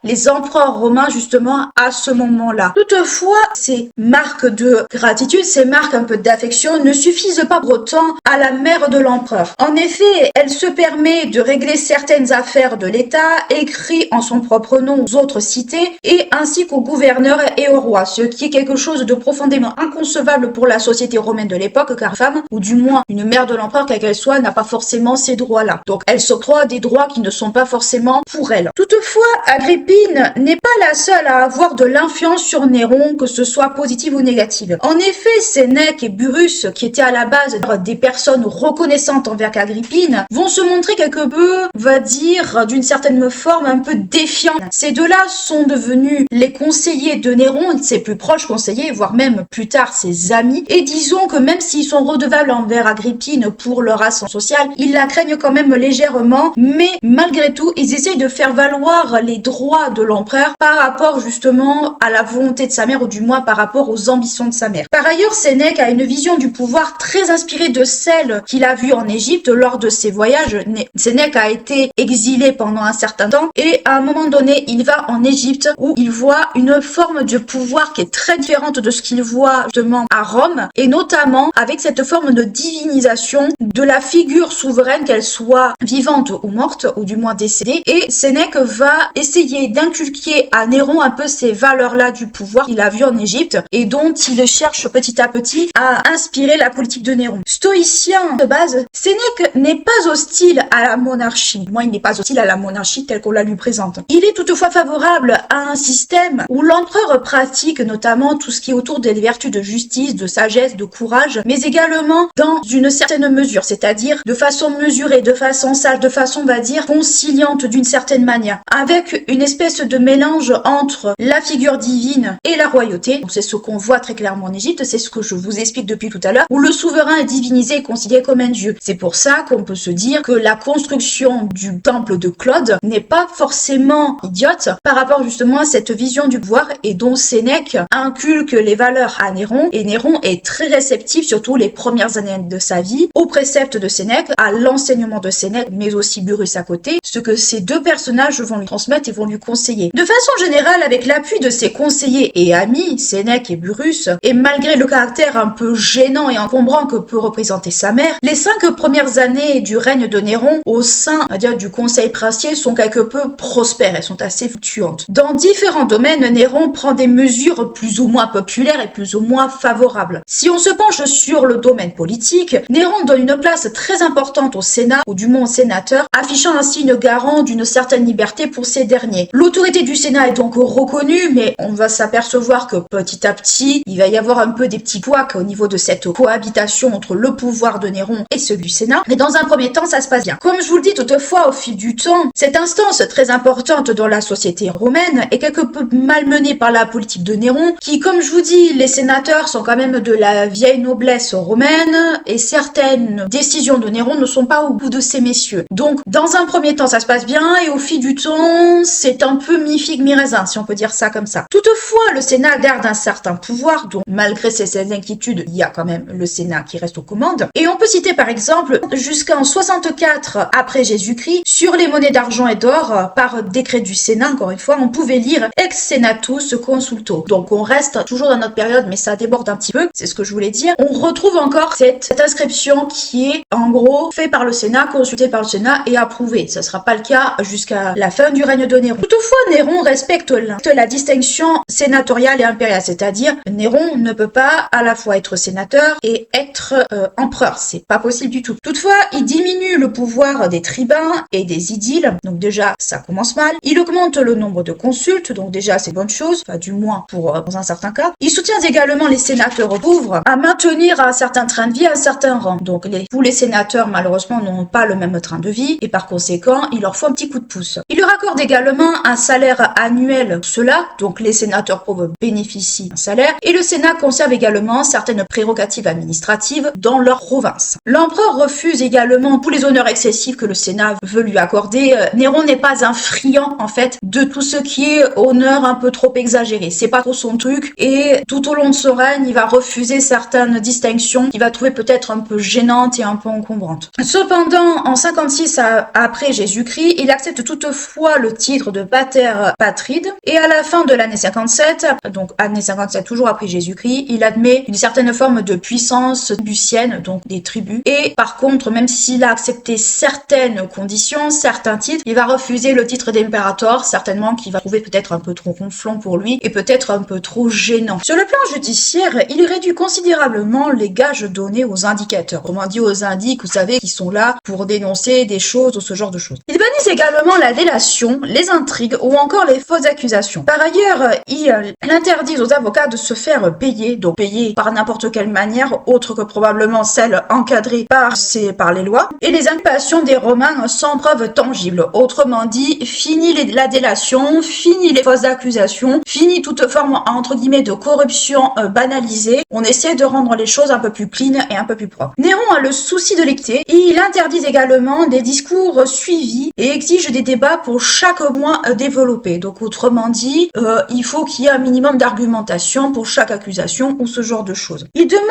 les empereurs romains justement à ce moment-là. Toutefois, ces marques de gratitude, ces marques un peu d'affection ne suffisent pas pour autant à la mère de l'empereur. En effet, elle se permet de régler certaines affaires de l'État, écrit en son propre nom aux autres cités et ainsi qu'aux gouverneurs et aux rois, ce qui est quelque chose de profondément inconcevable pour la société romaine de l'époque, car femme, ou du moins une mère de l'empereur, quelle qu'elle soit, n'a pas forcément ces droits-là. Donc elle s'octroie des droits qui ne sont pas forcément pour elle. Toutefois, Agrippine n'est pas la seule à avoir de l'influence sur Néron, que ce soit positive ou négative. En effet, Sénèque et Burrus, qui étaient à la base des personnes reconnaissantes envers Agrippine, vont se montrer quelque peu, va dire, d'une certaine forme un peu défiants. Ces deux-là sont devenus les conseillers de Néron, ses plus proches conseillers, voire même plus tard ses amis, et disons que même s'ils sont redevables envers Agrippine pour leur ascendance sociale, ils la craignent quand même légèrement, mais malgré tout, ils essayent de faire valoir les droits de l'empereur par rapport justement à la volonté de sa mère, ou du moins par rapport aux ambitions de sa mère. Par ailleurs, Sénèque a une vision du pouvoir très inspirée de celle qu'il a vue en Égypte lors de ses voyages. Sénèque a été exilé pendant un certain temps et à un moment donné, il va en Égypte où il voit une forme de pouvoir qui est très différente de ce qu'il voit justement à Rome, et notamment avec cette forme de divinisation de la figure souveraine, qu'elle soit vivante ou morte, ou du moins décédée. Et Sénèque va essayer d'inculquer à Néron un peu ces valeurs-là du pouvoir qu'il a vu en Égypte et dont il cherche petit à petit à inspirer la politique de Néron. Stoïcien de base, Sénèque n'est pas hostile à la monarchie. Moi, il n'est pas hostile à la monarchie telle qu'on la lui présente. Il est toutefois favorable à un système où l'empereur pratique notamment tout ce qui est autour des vertus de justice, de sagesse, de courage, mais également dans une certaine mesure, c'est-à-dire de façon mesurée, de façon sage, de façon, on va dire, conciliante d'une certaine manière, avec une espèce de mélange entre la figure divine et la royauté. C'est ce qu'on voit très clairement en Égypte, c'est ce que je vous explique depuis tout à l'heure, où le souverain est divinisé et considéré comme un dieu. C'est pour ça qu'on peut se dire que la construction du temple de Claude n'est pas forcément idiote par rapport justement à cette vision du pouvoir, et dont Sénèque inculque les valeurs à Néron, et Néron est très réceptif, surtout les premières années de sa vie, aux préceptes de Sénèque, à l'enseignement de Sénèque, mais aussi Burrus à côté, ce que ces deux personnages vont lui transmettre et vont lui conseiller. De façon façon générale, avec l'appui de ses conseillers et amis, Sénèque et Burrus, et malgré le caractère un peu gênant et encombrant que peut représenter sa mère, les 5 premières années du règne de Néron au sein du conseil princier sont quelque peu prospères, elles sont assez fluctuantes. Dans différents domaines, Néron prend des mesures plus ou moins populaires et plus ou moins favorables. Si on se penche sur le domaine politique, Néron donne une place très importante au Sénat, ou du moins aux sénateurs, affichant ainsi une garant d'une certaine liberté pour ces derniers. L'autorité du Sénat est donc reconnue, mais on va s'apercevoir que petit à petit, il va y avoir un peu des petits couacs au niveau de cette cohabitation entre le pouvoir de Néron et celui du Sénat. Mais dans un premier temps, ça se passe bien. Comme je vous le dis toutefois, au fil du temps, cette instance très importante dans la société romaine est quelque peu malmenée par la politique de Néron, qui, comme je vous dis, les sénateurs sont quand même de la vieille noblesse romaine, et certaines décisions de Néron ne sont pas au goût de ces messieurs. Donc, dans un premier temps, ça se passe bien, et au fil du temps, c'est un peu mi-figue, mi-raisin, si on peut dire ça comme ça. Toutefois, le Sénat garde un certain pouvoir, donc malgré ces inquiétudes, il y a quand même le Sénat qui reste aux commandes. Et on peut citer par exemple, jusqu'en 64 après Jésus-Christ, sur les monnaies d'argent et d'or, par décret du Sénat, encore une fois, on pouvait lire ex senatus consulto. Donc on reste toujours dans notre période, mais ça déborde un petit peu, c'est ce que je voulais dire. On retrouve encore cette inscription qui est en gros fait par le Sénat, consulté par le Sénat et approuvé. Ce ne sera pas le cas jusqu'à la fin du règne de Néron. Toutefois, Néron respecte la distinction sénatoriale et impériale, c'est-à-dire Néron ne peut pas à la fois être sénateur et être empereur, c'est pas possible du tout. Toutefois, il diminue le pouvoir des tribuns et des édiles, donc déjà ça commence mal. Il augmente le nombre de consultes, donc déjà c'est une bonne chose, enfin du moins pour dans un certain cas. Il soutient également les sénateurs pauvres à maintenir un certain train de vie, un certain rang. Donc tous les sénateurs malheureusement n'ont pas le même train de vie et par conséquent il leur faut un petit coup de pouce. Il leur accorde également un salaire annuel pour cela, donc les sénateurs pauvres bénéficient d'un salaire et le Sénat conserve également certaines prérogatives administratives dans leur province. L'empereur refuse également tous les honneurs excessifs que le Sénat veut lui accorder. Néron n'est pas un friand en fait de tout ce qui est honneur un peu trop exagéré. C'est pas trop son truc et tout au long de son règne, il va refuser certaines distinctions qu'il va trouver peut-être un peu gênantes et un peu encombrantes. Cependant, en 56 après Jésus-Christ, il accepte toutefois le titre de pater patride et à la fin de l'année 57, donc année 57 toujours après Jésus-Christ, il admet une certaine forme de puissance tribucienne, donc des tribus. Et par contre, même s'il a accepté certaines conditions, certains titres, il va refuser le titre d'impérator, certainement qu'il va trouver peut-être un peu trop gonflant pour lui et peut-être un peu trop gênant. Sur le plan judiciaire, il réduit considérablement les gages donnés aux indicateurs. Autrement dit aux indiques, vous savez, qui sont là pour dénoncer des choses ou ce genre de choses. Il bannit également la délation, les intrigues ou encore les fausses accusations. Par ailleurs, il interdit aux avocats de se faire payer, donc payer par n'importe quelle manière, autre que probablement celle encadrée par les lois, et les inculpations des Romains sans preuve tangible. Autrement dit, fini la délation, fini les fausses accusations, fini toute forme entre guillemets de corruption banalisée. On essaie de rendre les choses un peu plus clean et un peu plus propres. Néron a le souci de l'équité et il interdit également des discours suivis et exige des débats pour chaque point développé. Donc autrement dit, il faut qu'il y ait un minimum d'argumentation pour chaque accusation ou ce genre de choses. Il demande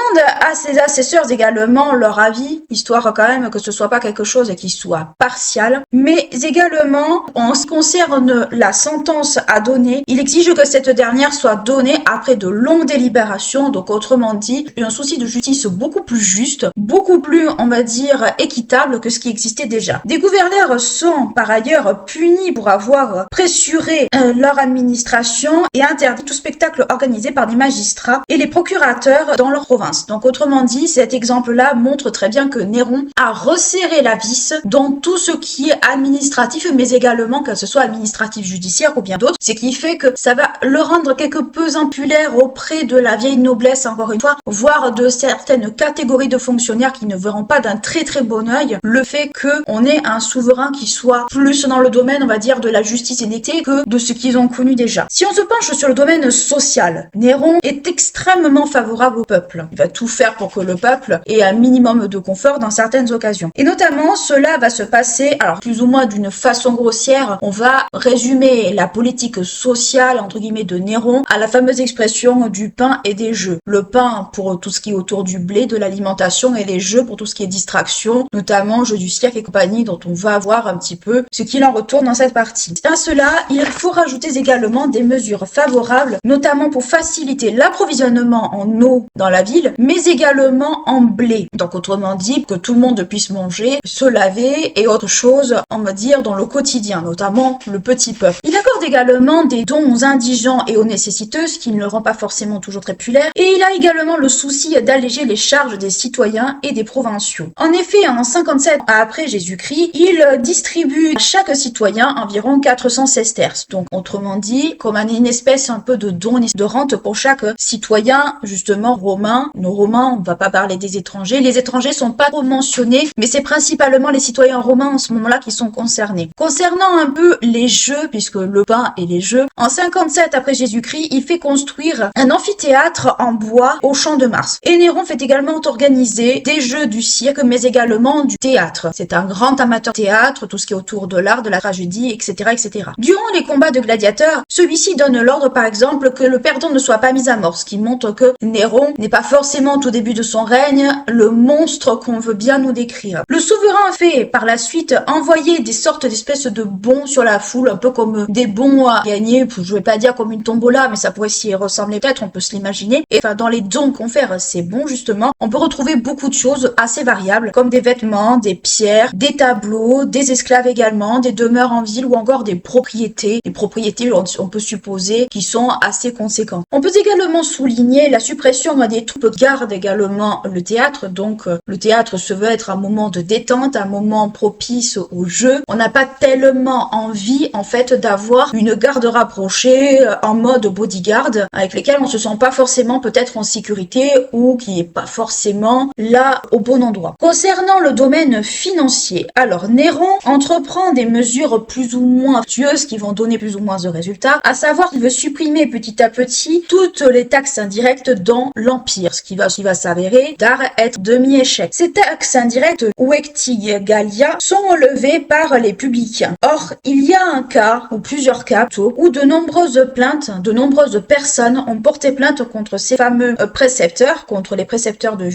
à ses assesseurs également leur avis, histoire quand même que ce soit pas quelque chose qui soit partial, mais également en ce qui concerne la sentence à donner, il exige que cette dernière soit donnée après de longues délibérations, donc autrement dit, un souci de justice beaucoup plus juste, beaucoup plus, on va dire, équitable que ce qui existait déjà. Des gouverneurs sont par ailleurs punis pour avoir pressuré leur administration et interdit tout spectacle organisé par des magistrats et les procurateurs dans leur province. Donc autrement dit, cet exemple-là montre très bien que Néron a resserré la vis dans tout ce qui est administratif, mais également que ce soit administratif, judiciaire ou bien d'autres, ce qui fait que ça va le rendre quelque peu impopulaire auprès de la vieille noblesse, encore une fois, voire de certaines catégories de fonctionnaires qui ne verront pas d'un très très bon œil le fait qu'on ait un souverain qui soit plus dans le domaine, on va dire, de la justice et d'équité que de ce qu'ils ont connu déjà. Si on se penche sur le domaine social, Néron est extrêmement favorable au peuple. Il va tout faire pour que le peuple ait un minimum de confort dans certaines occasions. Et notamment, cela va se passer, alors plus ou moins d'une façon grossière, on va résumer la politique sociale, entre guillemets, de Néron à la fameuse expression du pain et des jeux. Le pain pour tout ce qui est autour du blé, de l'alimentation, et les jeux pour tout ce qui est distraction, notamment jeux du cirque et compagnie, dont on va voir un petit peu ce qu'il en retourne dans cette partie. À cela, il faut faut rajouter également des mesures favorables, notamment pour faciliter l'approvisionnement en eau dans la ville, mais également en blé. Donc autrement dit, que tout le monde puisse manger, se laver et autre chose, on va dire, dans le quotidien, notamment le petit peuple. Il accorde également des dons aux indigents et aux nécessiteux, ce qui ne le rend pas forcément toujours très populaire, et il a également le souci d'alléger les charges des citoyens et des provinciaux. En effet, en 57 après Jésus-Christ, il distribue à chaque citoyen environ 400 sesterces. Donc, autrement dit, comme une espèce un peu de don, de rente pour chaque citoyen, justement, romain. Nos Romains, on ne va pas parler des étrangers. Les étrangers sont pas trop mentionnés, mais c'est principalement les citoyens romains en ce moment-là qui sont concernés. Concernant un peu les jeux, puisque le pain et les jeux, en 57 après Jésus-Christ, il fait construire un amphithéâtre en bois au Champ de Mars. Et Néron fait également organiser des jeux du cirque, mais également du théâtre. C'est un grand amateur de théâtre, tout ce qui est autour de l'art, de la tragédie, etc., etc. Durant les combats de gladiateurs, celui-ci donne l'ordre, par exemple, que le perdant ne soit pas mis à mort, ce qui montre que Néron n'est pas forcément au tout début de son règne le monstre qu'on veut bien nous décrire. Le souverain fait par la suite envoyer des sortes d'espèces de bons sur la foule, un peu comme des bons à gagner, je vais pas dire comme une tombola, mais ça pourrait s'y ressembler peut-être, on peut se l'imaginer. Et enfin, dans les dons qu'on fait ces bons justement, on peut retrouver beaucoup de choses assez variables, comme des vêtements, des pierres, des tableaux, des esclaves également, des demeures en ville ou encore des propriétés. Les propriétés, on peut supposer, qui sont assez conséquentes. On peut également souligner la suppression des troupes garde également le théâtre. Donc le théâtre se veut être un moment de détente, un moment propice au jeu. On n'a pas tellement envie en fait d'avoir une garde rapprochée en mode bodyguard avec lesquels on se sent pas forcément peut-être en sécurité ou qui est pas forcément là au bon endroit. Concernant le domaine financier, alors Néron entreprend des mesures plus ou moins vertueuses qui vont donner plus ou moins de résultats, à savoir qu'il veut supprimer petit à petit toutes les taxes indirectes dans l'Empire, ce qui va s'avérer être demi-échec. Ces taxes indirectes ou ectigalia sont relevées par les publicains. Or, il y a un cas, ou plusieurs cas plutôt, où de nombreuses personnes ont porté plainte contre ces fameux précepteurs, contre les précepteurs de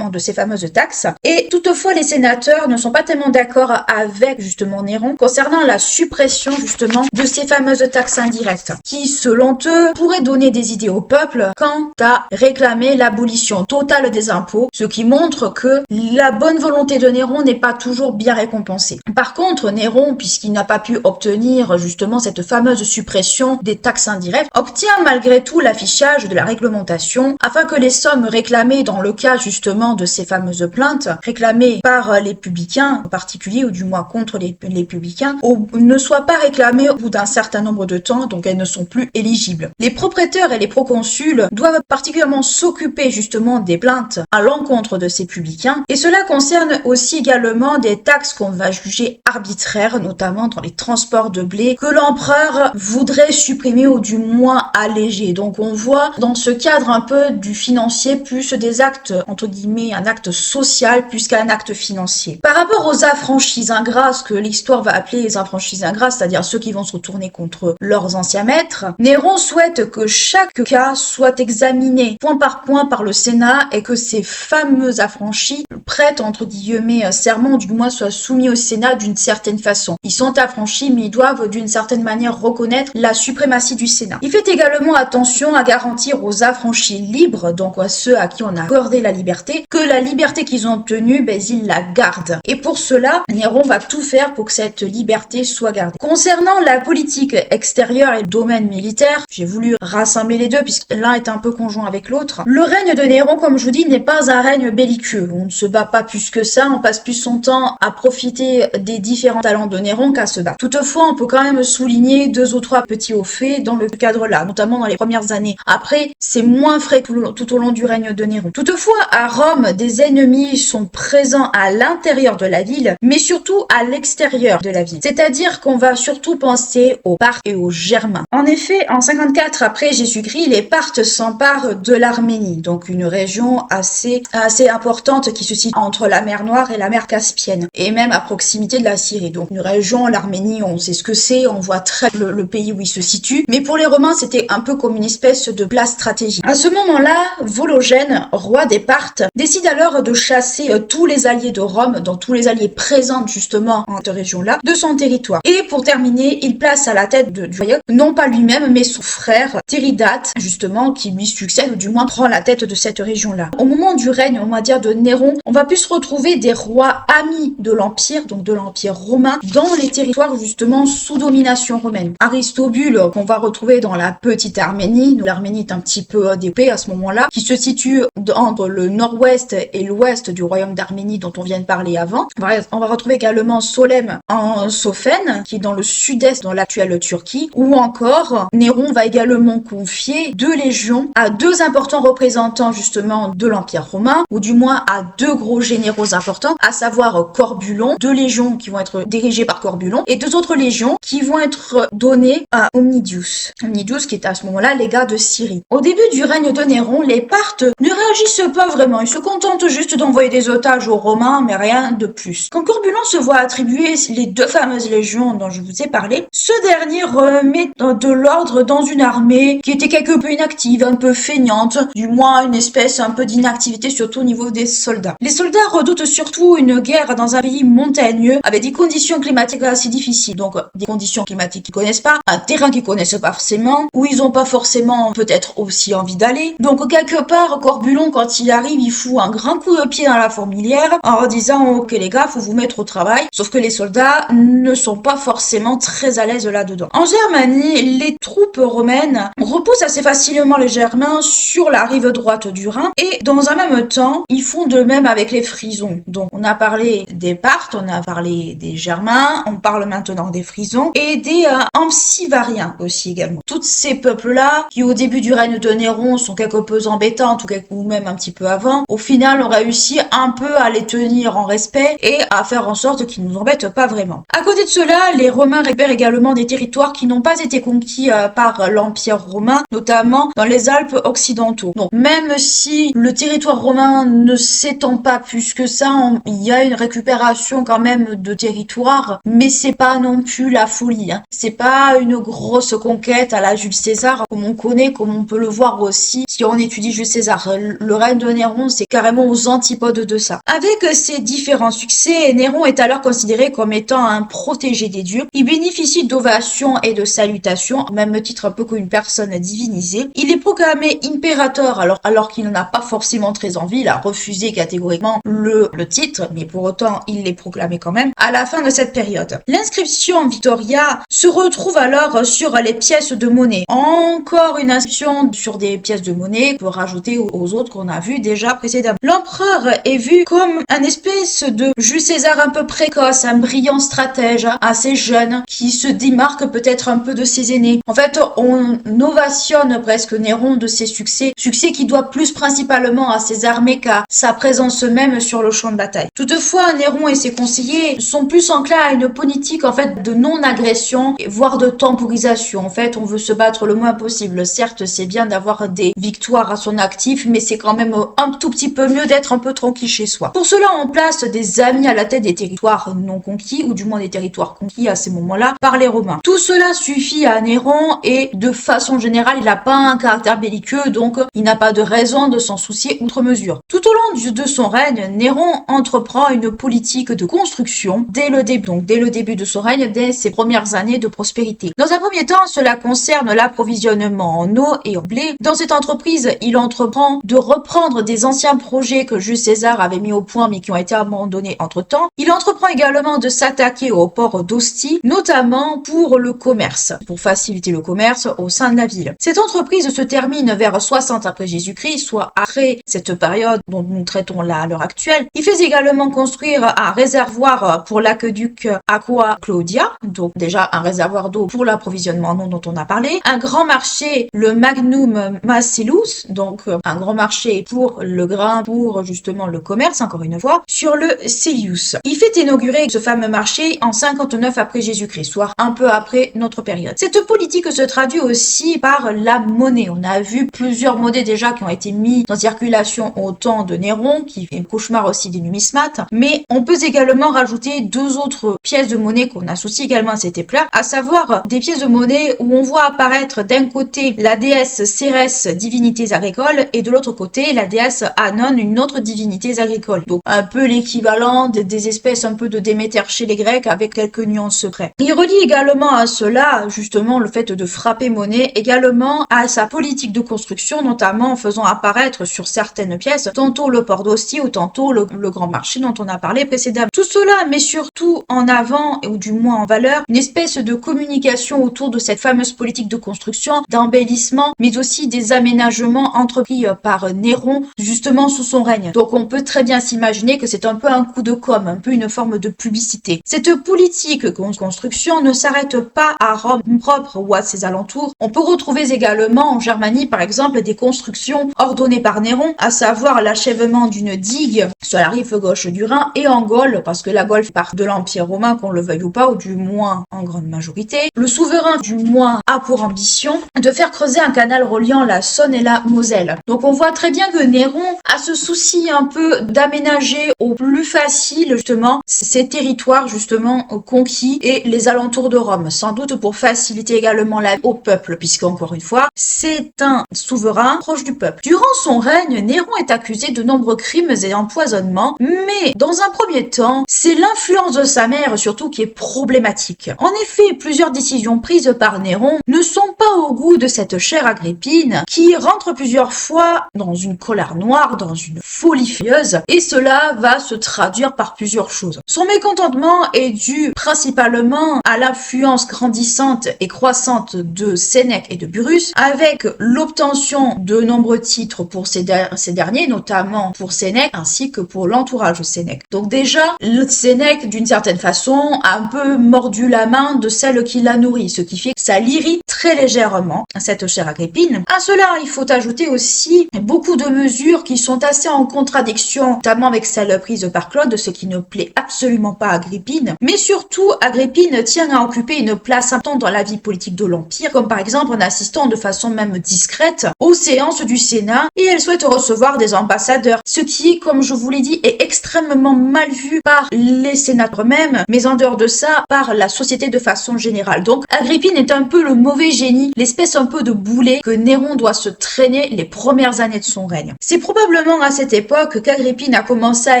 ces fameuses taxes. Et toutefois, les sénateurs ne sont pas tellement d'accord avec justement Néron concernant la suppression justement de ces fameuses taxes indirectes, qui selon eux pourraient donner des idées au peuple quant à réclamer l'abolition totale des impôts, ce qui montre que la bonne volonté de Néron n'est pas toujours bien récompensée. Par contre, Néron, puisqu'il n'a pas pu obtenir justement cette fameuse suppression des taxes indirectes, obtient malgré tout l'affichage de la réglementation afin que les sommes réclamées dans le cas justement de ces fameuses plaintes, réclamées par les publicains en particulier, ou du moins contre les publicains, ne soient pas réclamées au bout d'un certain nombre de temps, donc elles ne sont plus éligibles. Les propriétaires et les proconsuls doivent particulièrement s'occuper justement des plaintes à l'encontre de ces publicains, et cela concerne aussi également des taxes qu'on va juger arbitraires, notamment dans les transports de blé, que l'empereur voudrait supprimer ou du moins alléger. Donc on voit dans ce cadre un peu du financier plus des actes, entre guillemets, un acte social plus qu'un acte financier. Par rapport aux affranchis ingrats, ce que l'histoire va appeler les affranchis ingrats, c'est-à-dire ceux qui vont se retourner contre leurs anciens maîtres, Néron souhaite que chaque cas soit examiné point par point par le Sénat et que ces fameux affranchis prêtent entre guillemets serment, ou du moins soient soumis au Sénat d'une certaine façon. Ils sont affranchis, mais ils doivent d'une certaine manière reconnaître la suprématie du Sénat. Il fait également attention à garantir aux affranchis libres, donc à ceux à qui on a accordé la liberté, que la liberté qu'ils ont obtenue, ils la gardent. Et pour cela, Néron va tout faire pour que cette liberté soit gardée. Concernant la politique extérieure et le domaine militaire, j'ai voulu rassembler les deux puisque l'un est un peu conjoint avec l'autre. Le règne de Néron, comme je vous dis, n'est pas un règne belliqueux. On ne se bat pas plus que ça, on passe plus son temps à profiter des différents talents de Néron qu'à se battre. Toutefois, on peut quand même souligner 2 ou 3 petits hauts faits dans le cadre-là, notamment dans les premières années. Après, c'est moins frais tout au long du règne de Néron. Toutefois, à Rome, des ennemis sont présents à l'intérieur de la ville, mais surtout à l'extérieur de la ville. C'est-à-dire qu'on va surtout penser aux Parthes et aux Germains. En effet, en 54 après Jésus-Christ, les Parthes s'emparent de l'Arménie, donc une région assez importante qui se situe entre la mer Noire et la mer Caspienne, et même à proximité de la Syrie. Donc une région, l'Arménie, on sait ce que c'est, on voit très le pays où il se situe, mais pour les Romains, c'était un peu comme une espèce de place stratégique. À ce moment-là, Vologène, roi des Parthes, décide alors de chasser tous les alliés de Rome, donc tous les alliés présents justement en cette région-là, de son territoire. Et pour terminer, il place à la tête tête du royaume, non pas lui-même, mais son frère Tiridate, justement, qui lui succède, ou du moins prend la tête de cette région-là. Au moment du règne, on va dire, de Néron, on va plus retrouver des rois amis de l'Empire, donc de l'Empire romain, dans les territoires justement sous domination romaine. Aristobule, qu'on va retrouver dans la petite Arménie, l'Arménie est un petit peu découpée à ce moment-là, qui se situe entre le nord-ouest et l'ouest du royaume d'Arménie dont on vient de parler avant. On va retrouver également Solem en Sophène, qui est dans le sud-est, dans l'actuelle Turquie, ou encore Néron va également confier 2 légions à 2 importants représentants justement de l'Empire romain, ou du moins à 2 gros généraux importants, à savoir Corbulon, 2 légions qui vont être dirigées par Corbulon, et 2 autres légions qui vont être données à Omnidius. Omnidius qui est à ce moment-là légat de Syrie. Au début du règne de Néron, les Parthes ne réagissent pas vraiment, ils se contentent juste d'envoyer des otages aux Romains, mais rien de plus. Quand Corbulon se voit attribuer les 2 fameuses légions dont je vous ai parlé, ce dernier remet de l'ordre dans une armée qui était quelque peu inactive, un peu feignante, du moins une espèce un peu d'inactivité surtout au niveau des soldats. Les soldats redoutent surtout une guerre dans un pays montagneux avec des conditions climatiques assez difficiles, donc des conditions climatiques qu'ils connaissent pas, un terrain qu'ils connaissent pas forcément, où ils ont pas forcément peut-être aussi envie d'aller. Donc quelque part, Corbulon, quand il arrive, il fout un grand coup de pied dans la fourmilière en disant ok les gars, faut vous mettre au travail, sauf que les soldats ne sont pas forcément très à l'aise là-dedans. En Germanie, les troupes romaines repoussent assez facilement les Germains sur la rive droite du Rhin et dans un même temps, ils font de même avec les Frisons. Donc on a parlé des Parthes, on a parlé des Germains, on parle maintenant des Frisons et des Ampsivariens aussi également. Tous ces peuples-là, qui au début du règne de Néron sont quelque peu embêtants, ou même un petit peu avant, au final on réussit un peu à les tenir en respect et à faire en sorte qu'ils nous embêtent pas vraiment. À côté de cela, les Romains récupèrent également des territoires qui n'ont pas été conquis par l'Empire romain, notamment dans les Alpes occidentaux. Donc même si le territoire romain ne s'étend pas plus que ça, il y a une récupération quand même de territoire, mais c'est pas non plus la folie. C'est pas une grosse conquête à la Jules César, comme on connaît, comme on peut le voir aussi si on étudie Jules César. Le règne de Néron, c'est carrément aux antipodes de ça. Avec ses différents succès, Néron est alors considéré comme étant un protégé des dieux. Il bénéficie d'ovations et de salutations, au même titre un peu qu'une personne divinisée. Il est proclamé impérateur alors qu'il n'en a pas forcément très envie. Il a refusé catégoriquement le titre, mais pour autant, il l'est proclamé quand même à la fin de cette période. L'inscription Victoria se retrouve alors sur les pièces de monnaie. Encore une inscription sur des pièces de monnaie pour rajouter aux autres qu'on a vu déjà précédemment. L'empereur est vu comme un espèce de Jules César un peu précoce, un brillant stratège, assez jeune, qui se démarque peut-être un peu de ses aînés. En fait, on ovationne presque Néron de ses succès qui doit plus principalement à ses armées qu'à sa présence même sur le champ de bataille. Toutefois, Néron et ses conseillers sont plus enclins à une politique en fait de non-agression, voire de temporisation. En fait, on veut se battre le moins possible. Certes, c'est bien d'avoir des victoires à son actif, mais c'est quand même un tout petit peu mieux d'être un peu tranquille chez soi. Pour cela, on place des amis à la tête des territoires non conquis, ou du moins des territoires conquis à ces moments-là, par les Romains. Tout cela suffit à Néron et de façon générale, il n'a pas un caractère belliqueux, donc il n'a pas de raison de s'en soucier outre mesure. Tout au long de son règne, Néron entreprend une politique de construction dès le début de son règne, dès ses premières années de prospérité. Dans un premier temps, cela concerne l'approvisionnement en eau et en blé. Dans cette entreprise, il entreprend de reprendre des anciens projets que Jules César avait mis au point mais qui ont été abandonnés entre-temps. Il entreprend également de s'attaquer au port d'Ostie, notamment pour le commerce, pour faciliter le commerce au sein de la ville. Cette entreprise se termine vers 60 après Jésus-Christ, soit après cette période dont nous traitons là à l'heure actuelle. Il fait également construire un réservoir pour l'aqueduc Aqua Claudia, donc déjà un réservoir d'eau pour l'approvisionnement en eau dont on a parlé, un grand marché, le Magnum Marcellus, donc un grand marché pour le grain, pour justement le commerce, encore une fois, sur le Célius. Il fait inaugurer ce fameux marché en 59 après Jésus-Christ, soit un peu après notre période. Cette politique se traduit aussi par la monnaie. On a vu plusieurs monnaies déjà qui ont été mises en circulation au temps de Néron, qui fait un cauchemar aussi des numismates, mais on peut également rajouter 2 autres pièces de monnaie qu'on associe également à cette époque, à savoir des pièces de monnaie où on voit apparaître d'un côté la déesse Cérès, divinités agricoles, et de l'autre côté la déesse Anon, une autre divinité agricole. Donc un peu l'équivalent des espèces un peu de Déméter chez les Grecs avec quelques nuances près. Il relie également à cela, justement, le fait de frapper monnaie, également à sa politique de construction, notamment en faisant apparaître sur certaines pièces, tantôt le port d'Ostie ou tantôt le grand marché dont on a parlé précédemment. Tout cela met surtout en avant, ou du moins en valeur, une espèce de communication autour de cette fameuse politique de construction, d'embellissement, mais aussi des aménagements entrepris par Néron, justement sous son règne. Donc on peut très bien s'imaginer que c'est un peu un coup de com', un peu une forme de publicité. Cette politique de construction ne s'arrête pas à Rome propre ou à ses alentours. On peut retrouver également en Germanie, par exemple, des constructions ordonnées par Néron, à savoir l'achèvement d'une digue sur la rive gauche du Rhin, et en Gaule, parce que la Gaule fait partie de l'Empire romain, qu'on le veuille ou pas, ou du moins en grande majorité. Le souverain, du moins, a pour ambition de faire creuser un canal reliant la Saône et la Moselle. Donc on voit très bien que Néron a ce souci un peu d'aménager au plus facile, justement, ces territoires, justement, conquis et les alentours de Rome, sans doute pour faciliter également la vie au peuple, puisqu'encore une fois, c'est un souverain proche du peuple. Durant son règne, Néron est accusé de nombreux crimes et empoisonnements, mais dans un premier temps, c'est l'influence de sa mère surtout qui est problématique. En effet, plusieurs décisions prises par Néron ne sont pas au goût de cette chère Agrippine, qui rentre plusieurs fois dans une colère noire, dans une folie furieuse, et cela va se traduire par plusieurs choses. Son mécontentement est dû principalement à l'influence grandissante et croissante de Sénèque et de Burrus, avec l'obtention de nombreux titres pour ces derniers, notamment pour Sénèque, ainsi que pour l'entourage de Sénèque. Donc déjà, le Sénèque, d'une certaine façon, a un peu mordu la main de celle qui l'a nourri, ce qui fait que ça l'irrite très légèrement, cette chère Agrippine. À cela, il faut ajouter aussi beaucoup de mesures qui sont assez en contradiction, notamment avec celle prise par Claude, ce qui ne plaît absolument pas à Agrippine. Mais surtout, Agrippine tient à occuper une place importante dans la vie politique de l'Empire, comme par exemple en assistant de façon même discrète aux séances du Sénat, et elle souhaite recevoir des ambassadeurs, ce qui, comme je vous l'ai dit, est extrêmement mal vu par les sénateurs eux-mêmes, mais en dehors de ça, par la société de façon générale. Donc, Agrippine est un peu le mauvais génie, l'espèce un peu de boulet que Néron doit se traîner les premières années de son règne. C'est probablement à cette époque qu'Agrippine a commencé à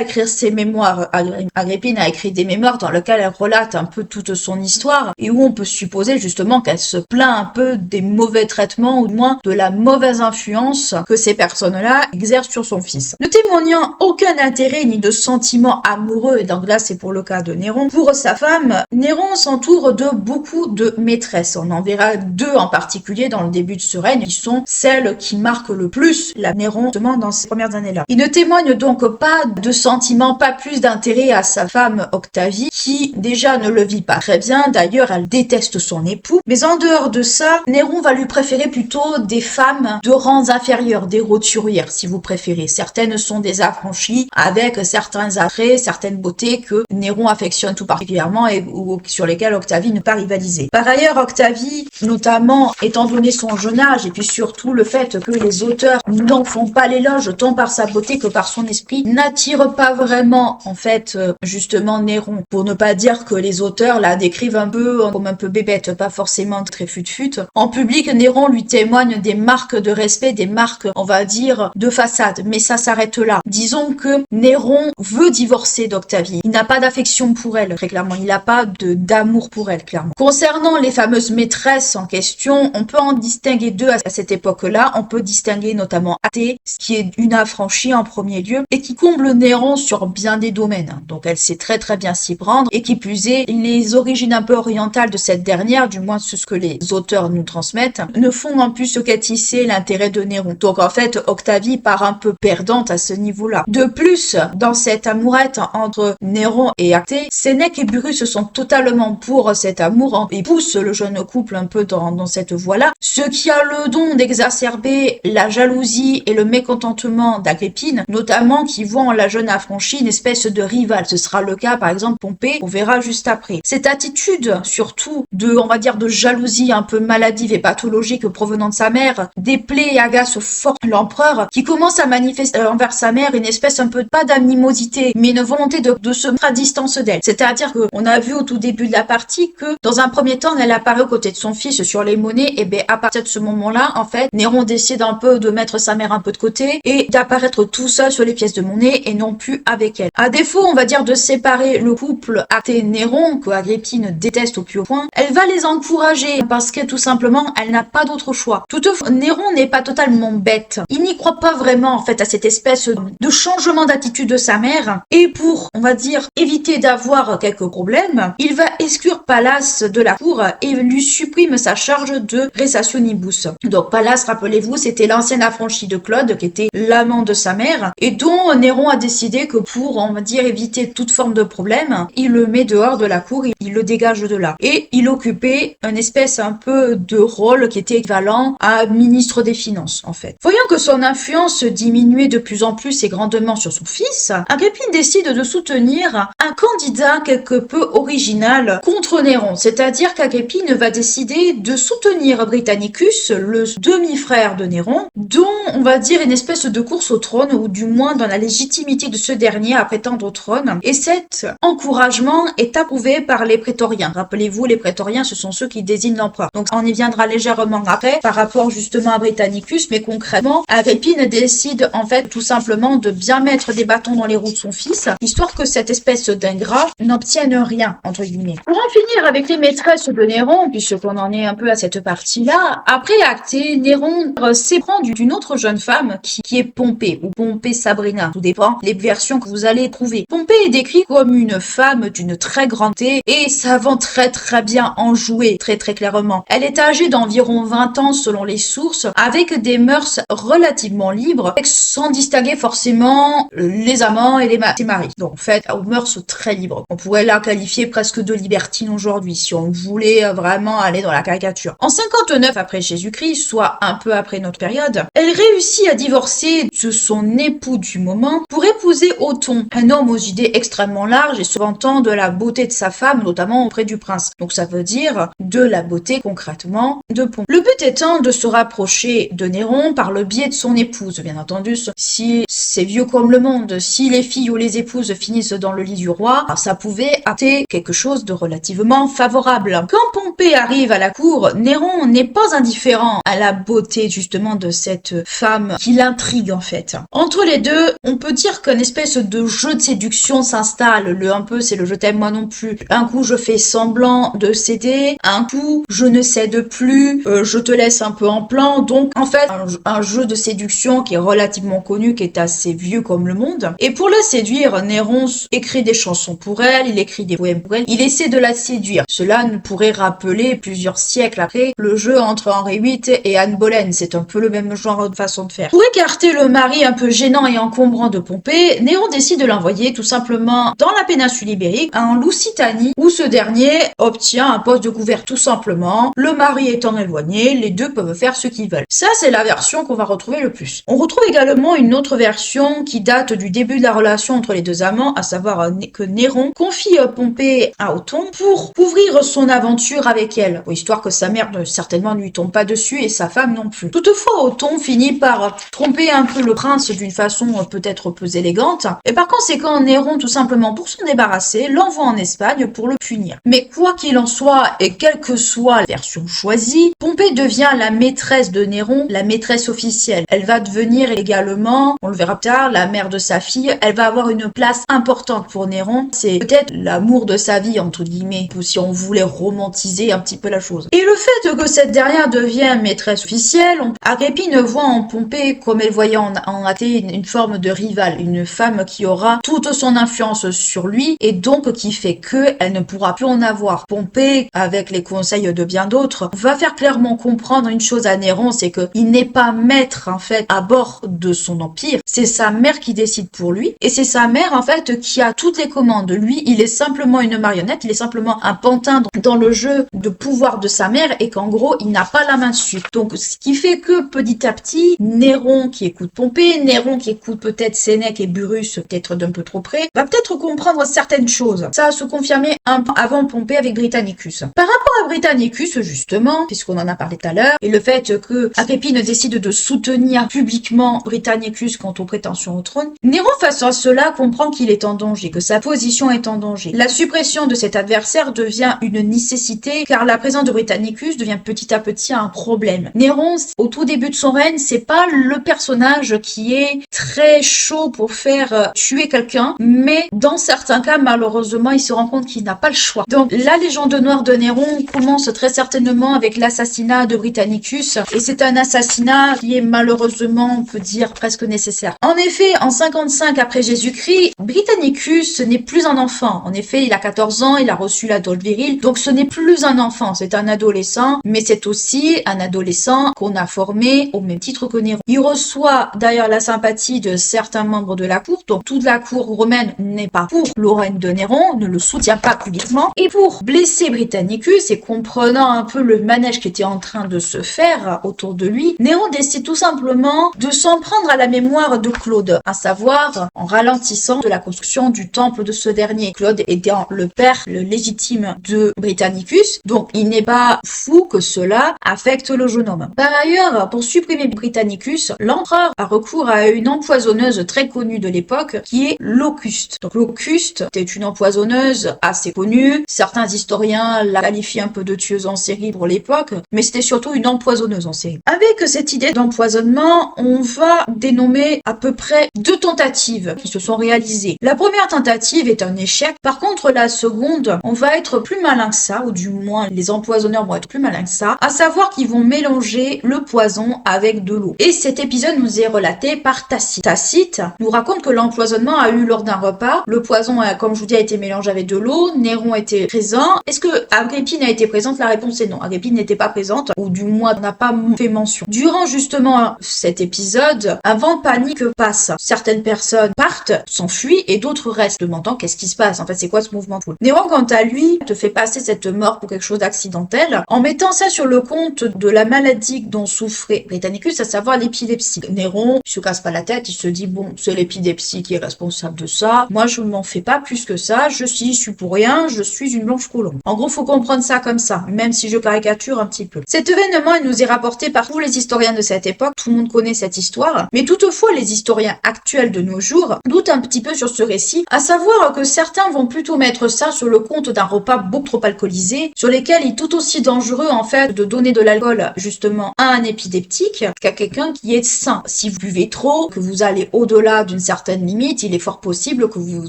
écrire ses mémoires. Agrippine a écrit des mémoires dans lesquelles elle relate un peu toute son histoire, et où on peut supposer justement qu'elle se plaint un peu des mauvais traitements, ou du moins de la mauvaise influence que ces personnes-là exercent sur son fils. Ne témoignant aucun intérêt ni de sentiments amoureux, et donc là c'est pour le cas de Néron, pour sa femme, Néron s'entoure de beaucoup de maîtresses. On en verra deux en particulier dans le début de ce règne, qui sont celles qui marquent le plus la Néron, justement dans ces premières années-là. Il ne témoigne donc pas de sentiments, pas plus d'intérêt à sa femme Octavie, qui déjà ne le vit pas très bien, d'ailleurs elle déteste son époux, mais en dehors de ça, Néron va lui préférer plutôt des femmes de rangs inférieurs, des roturières si vous préférez. Certaines sont des affranchies, avec certains attraits, certaines beautés que Néron affectionne tout particulièrement et ou sur lesquelles Octavie ne peut pas rivaliser. Par ailleurs, Octavie, notamment étant donné son jeune âge et puis surtout le fait que les auteurs n'en font pas l'éloge tant par sa beauté que par son esprit, n'attire pas vraiment en fait justement Néron. Pour ne pas dire que les auteurs la décrivent un peu comme un peu bébête, pas forcément très fut-fut. En public, Néron lui témoigne des marques de respect, des marques, on va dire, de façade, mais ça s'arrête là. Disons que Néron veut divorcer d'Octavie. Il n'a pas d'affection pour elle, très clairement. Il n'a pas d'amour pour elle, clairement. Concernant les fameuses maîtresses en question, on peut en distinguer deux à cette époque-là. On peut distinguer notamment Athée, qui est une affranchie en premier lieu, et qui comble Néron sur bien des domaines. Donc elle sait très très bien s'y prendre, et qui plus est, les origines un peu orientales de cette dernière, du moins ce que les auteurs nous transmettent, ne font en plus qu'attisser l'intérêt de Néron. Donc en fait, Octavie part un peu perdante à ce niveau-là. De plus, dans cette amourette entre Néron et Athée, Sénèque et Burrus sont totalement pour cet amour et poussent le jeune couple un peu dans cette voie-là, ce qui a le don d'exacerber la jalousie et le mécontentement d'Agrippine, notamment qui voit en la jeune affranchie une espèce de rivale. Ce sera le cas par exemple Pompée, on verra juste après. Cette attitude surtout de, on va dire, de jalousie un peu maladive et pathologique provenant de sa mère, déplaît et agace fort l'empereur, qui commence à manifester envers sa mère une espèce un peu, pas d'animosité, mais une volonté de se mettre à distance d'elle. C'est-à-dire qu'on a vu au tout début de la partie que, dans un premier temps, elle apparaît aux côtés de son fils sur les monnaies, et bien à partir de ce moment-là, en fait, Néron décide un peu de mettre sa mère un peu de côté, et d'apparaître tout seul sur les pièces de monnaie, et non plus avec elle. À défaut, on va dire, de séparer le couple Athée-Néron, que Agrippine déteste au plus haut point, elle va les encourager parce que tout simplement, elle n'a pas d'autre choix. Toutefois, Néron n'est pas totalement bête. Il n'y croit pas vraiment en fait à cette espèce de changement d'attitude de sa mère et pour, on va dire, éviter d'avoir quelques problèmes, il va exclure Pallas de la cour et lui supprime sa charge de Ressationibus. Donc Pallas, rappelez-vous, c'était l'ancienne affranchie de Claude qui était l'amant de sa mère et dont Néron a décidé que pour, on va dire, éviter toute forme de problème, il le met dehors de la cour, il le dégage de là. Et il occupait une espèce un peu de rôle qui était équivalent à ministre des Finances, en fait. Voyant que son influence diminuait de plus en plus et grandement sur son fils, Agrippine décide de soutenir un candidat quelque peu original contre Néron. C'est-à-dire qu'Agrippine va décider de soutenir Britannicus, le demi-frère de Néron, dont on va dire une espèce de course au trône, ou du moins dans la légitimité de ce dernier à prétendre au trône. Et cet encouragement est approuvé par les prétoriens. Rappelez-vous, les prétoriens, ce sont ceux qui désignent l'empereur. Donc on y viendra légèrement après par rapport justement à Britannicus, mais concrètement, Agrippine décide en fait tout simplement de bien mettre des bâtons dans les roues de son fils, histoire que cette espèce d'ingrat n'obtienne rien, entre guillemets. Pour en finir avec les maîtresses de Néron, puisqu'on en est un peu à cette partie-là, après Actée, Néron s'éprend d'une autre jeune femme qui est Pompée, ou Pompée Sabrina, tout dépend les versions que vous allez trouver. Pompée est décrite comme une femme d'une très grande taille et savant très bien en jouer, très clairement. Elle est âgée d'environ 20 ans selon les sources, avec des mœurs relativement libres, sans distinguer forcément les amants et ses maris. Donc en fait, aux mœurs très libres. On pourrait la qualifier presque de libertine aujourd'hui, si on voulait vraiment aller dans la caricature. En 59 après Jésus-Christ, soit un peu après notre période, elle réussit à divorcer de son époux du moment pour épouser Othon, un homme aux idées extrêmement larges et se vantant de la beauté de sa femme, notamment auprès du prince. Donc ça veut dire de la beauté concrètement de Pompée. Le but étant de se rapprocher de Néron par le biais de son épouse, bien entendu. Si c'est vieux comme le monde, si les filles ou les épouses finissent dans le lit du roi, ça pouvait acter quelque chose de relativement favorable. Quand Pompée arrive à la cour, Néron n'est pas indifférent à la beauté justement de cette femme qui l'intrigue en fait. Entre les deux, on peut dire qu'une espèce de jeu de séduction s'installe. Un peu, c'est le je t'aime moi non plus. Un coup, je fais semblant de céder. Un coup, je ne cède plus. Je te laisse un peu en plan. Donc, en fait, un jeu de séduction qui est relativement connu, qui est assez vieux comme le monde. Et pour la séduire, Néron écrit des chansons pour elle, il écrit des poèmes pour elle. Il essaie de la séduire. Cela nous pourrait rappeler plusieurs siècles après le jeu entre Henri VIII et Anne Boleyn. C'est un peu le même genre de façon de faire. Pour écarter le mari un peu gênant et encombrant de Pompée, Néron décide de l'envoyer tout simplement dans la péninsule ibérique, en Lusitanie, où ce dernier obtient un poste de gouverneur tout simplement. Le mari étant éloigné, les deux peuvent faire ce qu'ils veulent. Ça, c'est la version qu'on va retrouver le plus. On retrouve également une autre version qui date du début de la relation entre les deux amants, à savoir que Néron confie Pompée à Othon pour couvrir son aventure avec elle, histoire que sa mère certainement ne lui tombe pas dessus et sa femme non plus. Toutefois, Othon finit par tromper un peu le prince d'une façon peut-être peu élégante, et par conséquent, Néron, tout simplement pour s'en débarrasser, l'envoie en Espagne pour le punir. Mais quoi qu'il en soit, et quelle que soit la version choisie, Pompée devient la maîtresse de Néron, la maîtresse officielle. Elle va devenir également, on le verra plus tard, la mère de sa fille. Elle va avoir une place importante pour Néron. C'est peut-être l'amour de sa vie, entre guillemets, si on voulait romantiser un petit peu la chose. Et le fait que cette dernière devienne maîtresse officielle, Agrippine voit en Pompée, comme elle voyait en Actée, une forme de rivale, une femme qui aura toute son influence sur lui et donc qui fait que elle ne pourra plus en avoir. Pompée, avec les conseils de bien d'autres, va faire clairement comprendre une chose à Néron, c'est que il n'est pas maître en fait à bord de son empire, c'est sa mère qui décide pour lui et c'est sa mère en fait qui a toutes les commandes. Lui, il est simplement une marionnette, il est simplement un pantin dans le jeu de pouvoir de sa mère et qu'en gros, il n'a pas la main dessus. Donc ce qui fait que petit à petit, Néron qui écoute Pompée, Néron qui écoute peut-être Sénèque et Burrus, peut-être d'un peu trop près, va peut-être comprendre certaines choses. Ça a se confirmer un peu avant Pompée avec Britannicus. Par rapport à Britannicus, justement, puisqu'on en a parlé tout à l'heure, et le fait que Agrippine décide de soutenir publiquement Britannicus quant aux prétentions au trône, Néron, face à cela, comprend qu'il est en danger, que sa position est en danger. La suppression de cet adversaire devient une nécessité, car la présence de Britannicus devient petit à petit un problème. Néron, au tout début de son règne, c'est pas le personnage qui est très chaud pour faire tuer quelqu'un, mais dans certains cas, malheureusement, il se rend compte qu'il n'a pas le choix. Donc, la légende noire de Néron commence très certainement avec l'assassinat de Britannicus, et c'est un assassinat qui est malheureusement, on peut dire, presque nécessaire. En effet, en 55 après Jésus-Christ, Britannicus n'est plus un enfant. En effet, il a 14 ans, il a reçu la dot virile, donc ce n'est plus un enfant, c'est un adolescent, mais c'est aussi un adolescent qu'on a formé au même titre que Néron. Il reçoit d'ailleurs la sympathie de certains membres de la cour, donc toute la cour romaine n'est pas pour le règne de Néron, ne le soutient pas publiquement, et pour blesser Britannicus et comprenant un peu le manège qui était en train de se faire autour de lui, Néron décide tout simplement de s'en prendre à la mémoire de Claude, à savoir en ralentissant de la construction du temple de ce dernier. Claude étant le père, le légitime de Britannicus, donc il n'est pas fou que cela affecte le jeune homme. Par ailleurs, pour supprimer Britannicus, l'empereur a recours à une empoisonneuse très connue de l'époque qui est Locuste. Donc Locuste était une empoisonneuse assez connue, certains historiens la qualifient un peu de tueuse en série pour l'époque, mais c'était surtout une empoisonneuse en série. Avec cette idée d'empoisonnement, on va dénommer à peu près 2 tentatives qui se sont réalisées. La première tentative est un échec, par contre la seconde, on va être plus malin que ça, ou du moins les empoisonneurs vont être plus malins que ça, à savoir qu'ils vont mélanger le poison avec de l'eau. Et cet épisode nous est relaté par Tacite. Tacite nous raconte que l'empoisonnement a eu lors d'un repas, le poison, comme je vous dis, a été mélangé avec de l'eau, Néron était présent. Est-ce que Agrippine a été présente? La réponse est non. Agrippine n'était pas présente, ou du moins n'a pas fait mention. Durant justement cet épisode, un vent de panique passe. Certaines personnes partent, s'enfuient, et d'autres restent, demandant qu'est-ce qui se passe. En fait, c'est quoi ce mouvement de foule? Néron, quant à lui, te fait passer cette mort pour quelque chose d'accidentel, en mettant ça sur le compte de la maladie dont souffrait Britannicus, à savoir l'épilepsie. Néron, il se casse pas la tête, il se dit, bon, c'est l'épilepsie qui est responsable de ça, moi je m'en fais pas plus que ça, je suis pour rien, je suis une blanche colombe. En gros, faut comprendre ça comme ça, même si je caricature un petit peu. Cet événement, il nous est rapporté par tous les historiens de cette époque, tout le monde connaît cette histoire, mais toutefois, les historiens actuels de nos jours doutent un petit peu sur ce récit, à savoir que certains vont plutôt mettre ça sur le compte d'un repas beaucoup trop alcoolisé, sur lesquels il est tout aussi dangereux, en fait, de donner de l'alcool, justement, à un épileptique qu'à quelqu'un qui est sain. Si vous buvez trop, que vous allez au-delà d'une certaine limite, il est fort possible que vous